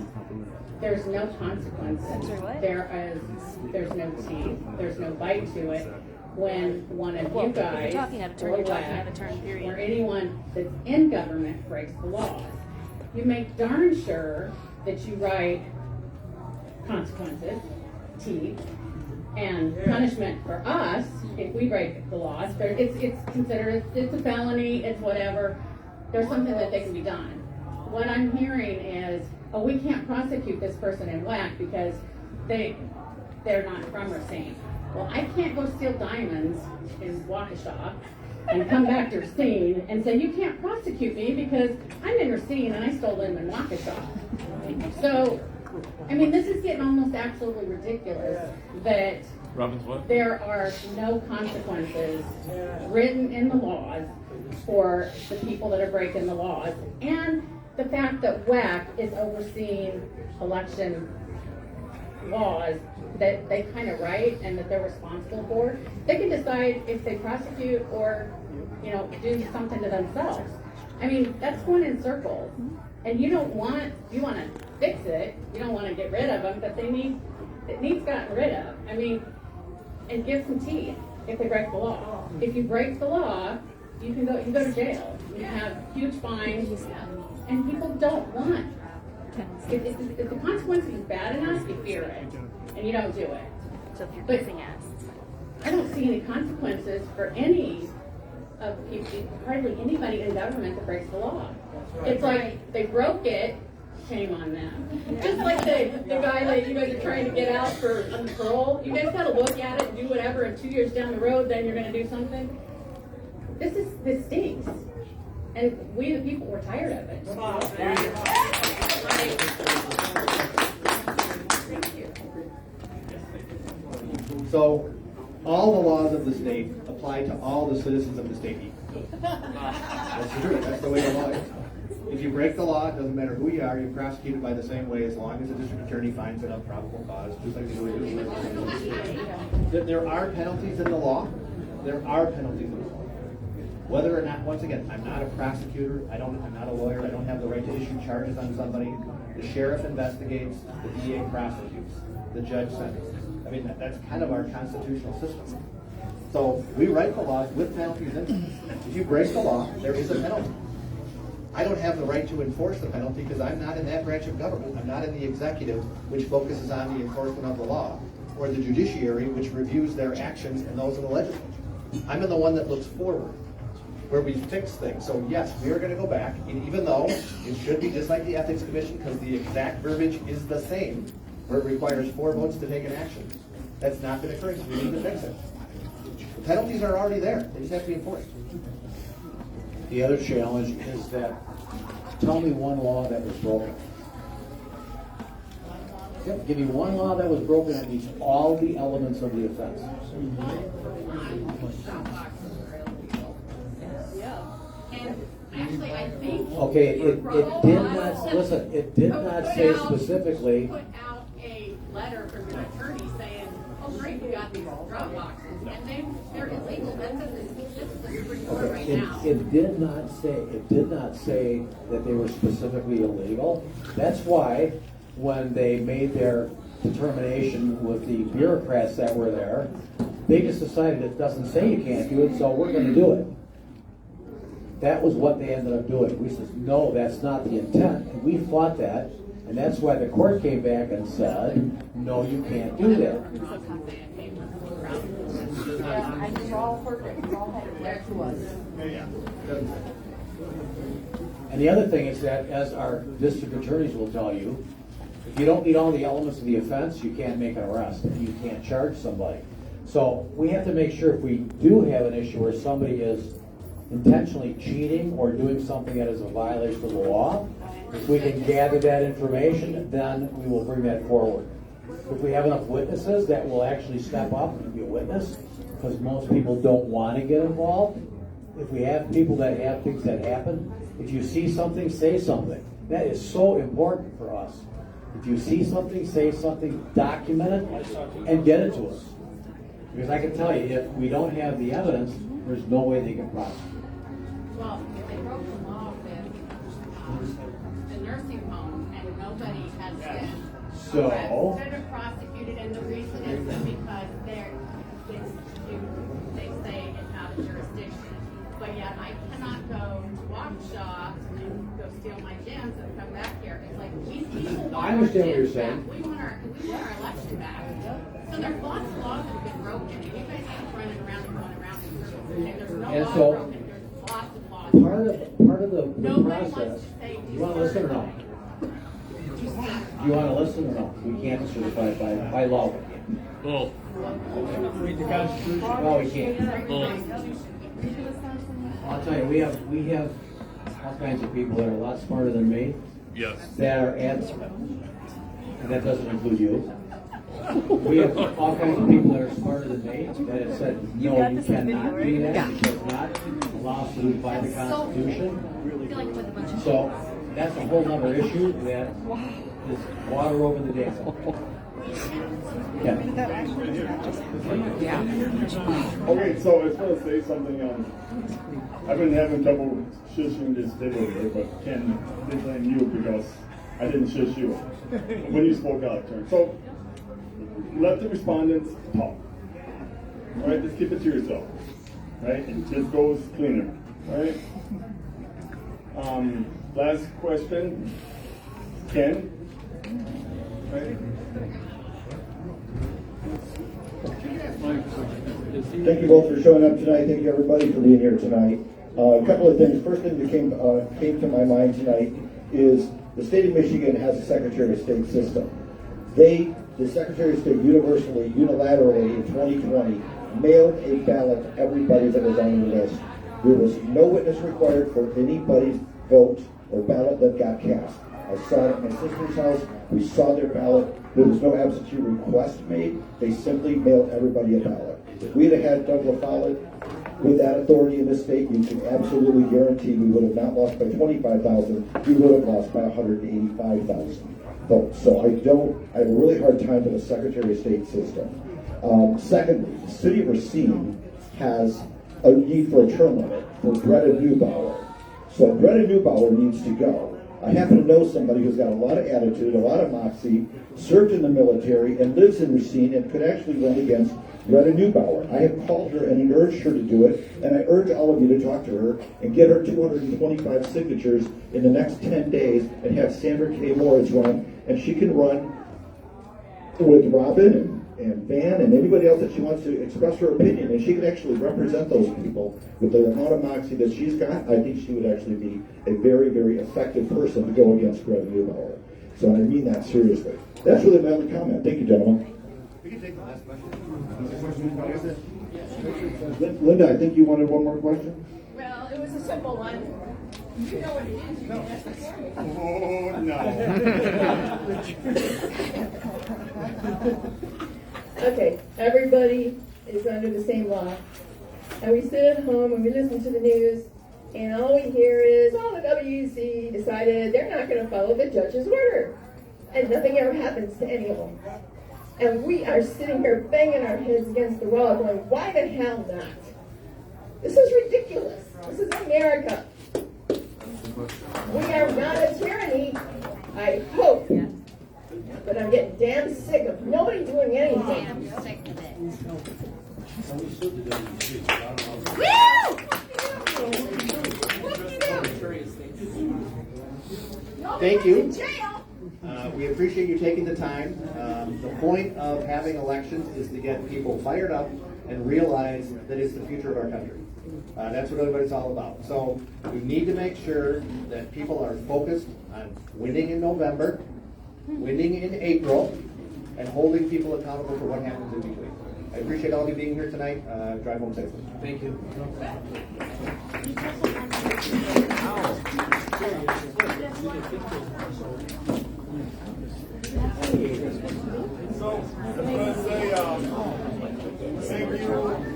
there's no consequences. There's no teeth. There's no bite to it. When one of you guys or anyone that's in government breaks the laws, you make darn sure that you write consequences, teeth, and punishment for us if we break the laws. But it's considered, it's a felony, it's whatever. There's something that they can be done. What I'm hearing is, oh, we can't prosecute this person in WAC because they're not from Racine. Well, I can't go steal diamonds in Waukesha and come back to Steen and say, you can't prosecute me because I'm in Racine and I stole them in Waukesha. So, I mean, this is getting almost absolutely ridiculous that there are no consequences written in the laws for the people that are breaking the laws. And the fact that WAC is overseeing election laws that they kind of write and that they're responsible for, they can decide if they prosecute or, you know, do something to themselves. I mean, that's going in circles. And you want to fix it, you don't want to get rid of them, but it needs gotten rid of. I mean, and give some teeth if they break the law. If you break the law, you go to jail. You have huge fines, and people don't want. If the consequence is bad enough, you fear it, and you don't do it. So if you're But kissing ass. I don't see any consequences for any of hardly anybody in government that breaks the law. It's like they broke it, shame on them. Just like the guy that you guys are trying to get out for parole, you guys gotta look at it and do whatever, and 2 years down the road, then you're gonna do something. This stinks. And we the people were tired of it. Thank you. So, all the laws of the state apply to all the citizens of the state equally. That's true. That's the way the law is. If you break the law, it doesn't matter who you are, you're prosecuted by the same way as long as the district attorney finds it of probable cause, just like they do it. There are penalties in the law. There are penalties in the law. Whether or not, once again, I'm not a prosecutor, I'm not a lawyer, I don't have the right to issue charges on somebody. The sheriff investigates, the DA prosecutes, the judge sentences. I mean, that's kind of our constitutional system. So we write the laws with penalties in them. If you break the law, there is a penalty. I don't have the right to enforce the penalty because I'm not in that branch of government. I'm not in the executive, which focuses on the enforcement of the law, or the judiciary, which reviews their actions and those of the legislature. I'm in the one that looks forward, where we fix things. So yes, we are going to go back, and even though it should be just like the Ethics Commission, because the exact verbiage is the same, where it requires 4 votes to take an action. That's not been occurring, so we need to fix it. The penalties are already there. They just have to be enforced. The other challenge is that, tell me one law that was broken. Yep, give me one law that was broken that meets all the elements of the offense. Actually, I think. Okay, it did not, listen, it did not say specifically. Put out a letter from your attorney saying, oh great, we got these drug boxes, and they're illegal. This is the Supreme Court right now. It did not say that they were specifically illegal. That's why when they made their determination with the bureaucrats that were there, they just decided it doesn't say you can't do it, so we're going to do it. That was what they ended up doing. We said, no, that's not the intent. And we fought that, and that's why the court came back and said, no, you can't do that. Yeah, I just all heard it, it's all headed back to us. And the other thing is that, as our district attorneys will tell you, if you don't meet all the elements of the offense, you can't make an arrest. You can't charge somebody. So we have to make sure if we do have an issue where somebody is intentionally cheating or doing something that is a violation of the law, if we can gather that information, then we will bring that forward. If we have enough witnesses that will actually step up and be a witness, because most people don't want to get involved, if we have people that have things that happen, if you see something, say something. That is so important for us. If you see something, say something, document it, and get it to us. Because I can tell you, if we don't have the evidence, there's no way they can prosecute. Well, they broke the law with the nursing home, and nobody has been arrested or prosecuted, and the reason is because they say it's not a jurisdiction. But yet I cannot go to Waukesha and go steal my gems and come back here. It's like these people want I understand what our you're gems saying. back. We want our election back. So there's lots of laws that have been broken, and you guys keep running around and going around in circles. And there's no And law so, broken. There's lots of laws. Part of the Nobody wants process. to say You want to listen or no? Do you want to listen or no? We can't certify it by law. Bull. Read the Constitution. No, we can't. Bull. I'll tell you, we have all kinds of people that are a lot smarter than me. Yes. That are and that doesn't include you. We have all kinds of people that are smarter than me that have said, no, you cannot do that. It does not allow us to by the Constitution. So that's a whole other issue that is water over the dam. Okay, so I just want to say something. I've been having trouble shushing this table here, but Ken, they blame you because I didn't shush you when you spoke out of turn. So let the respondents talk. All right, just keep it to yourself. Right, and this goes cleaner. All right. Last question, Ken. Right. Thank you both for showing up tonight. Thank you everybody for being here tonight. A couple of things. First thing that came to my mind tonight is the state of Michigan has a Secretary of State system. The Secretary of State unilaterally in 2020 mailed a ballot to everybody that was on the list. There was no witness required for anybody's vote or ballot that got cast. I saw it at my sister's house. We saw their ballot. There was no absentee request made. They simply mailed everybody a ballot. If we'd have had Doug LaFollette With that authority in this state, you can absolutely guarantee we would have not lost by 25,000, we would have lost by 185,000 votes. So I have a really hard time with the Secretary of State system. Secondly, the city of Racine has a need for a term limit for Greta Neubauer. So Greta Neubauer needs to go. I happen to know somebody who's got a lot of attitude, a lot of moxie, served in the military, and lives in Racine and could actually run against Greta Neubauer. I have called her and urged her to do it, and I urge all of you to talk to her and get her 225 signatures in the next 10 days and have Sandra K. Moritz run, and she can run with Robin and Van and anybody else that she wants to express her opinion, and she can actually represent those people with the amount of moxie that she's got. I think she would actually be a very, very effective person to go against Greta Neubauer. So I mean that seriously. That's really my only comment. Thank you, gentlemen. We can take the last question. Linda, I think you wanted one more question? Well, it was a simple one. You know what it is, you can ask it for me. Oh, no. Okay, everybody is under the same law. And we sit at home and we listen to the news, and all we hear is, oh, the WEC decided they're not going to follow the judge's order. And nothing ever happens to any of them. And we are sitting here banging our heads against the wall going, why the hell not? This is ridiculous. This is America. We are not a tyranny, I hope. But I'm getting damn sick of nobody doing anything. I'm sick of it. Thank you. We appreciate you taking the time. The point of having elections is to get people fired up and realize that it's the future of our country. That's what everybody's all about. So we need to make sure that people are focused on winning in November, winning in April, and holding people accountable for what happens in between. I appreciate all of you being here tonight. Drive home safely. Thank you. So, I just want to say thank you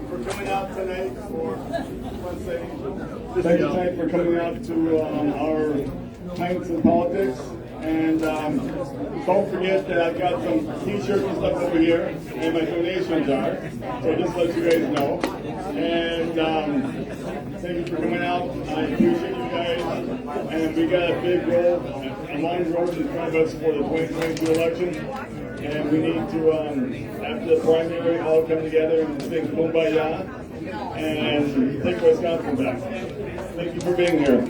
for coming out tonight. Thank you tonight for coming out to our Pints and Politics. And don't forget that I've got some t-shirts and stuff over here and my donation jar. So just let you guys know. And thank you for coming out. I appreciate you guys. And we got a big road, a long road in front of us for the 2022 election. And we need to, after the primary, all come together and sing Kumbaya and take Wisconsin back. Thank you for being here.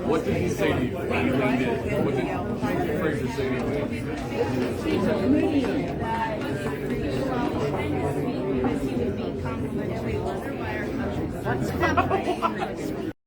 What did he say to you when you leaned in? What did Fraser say to you? What's happening?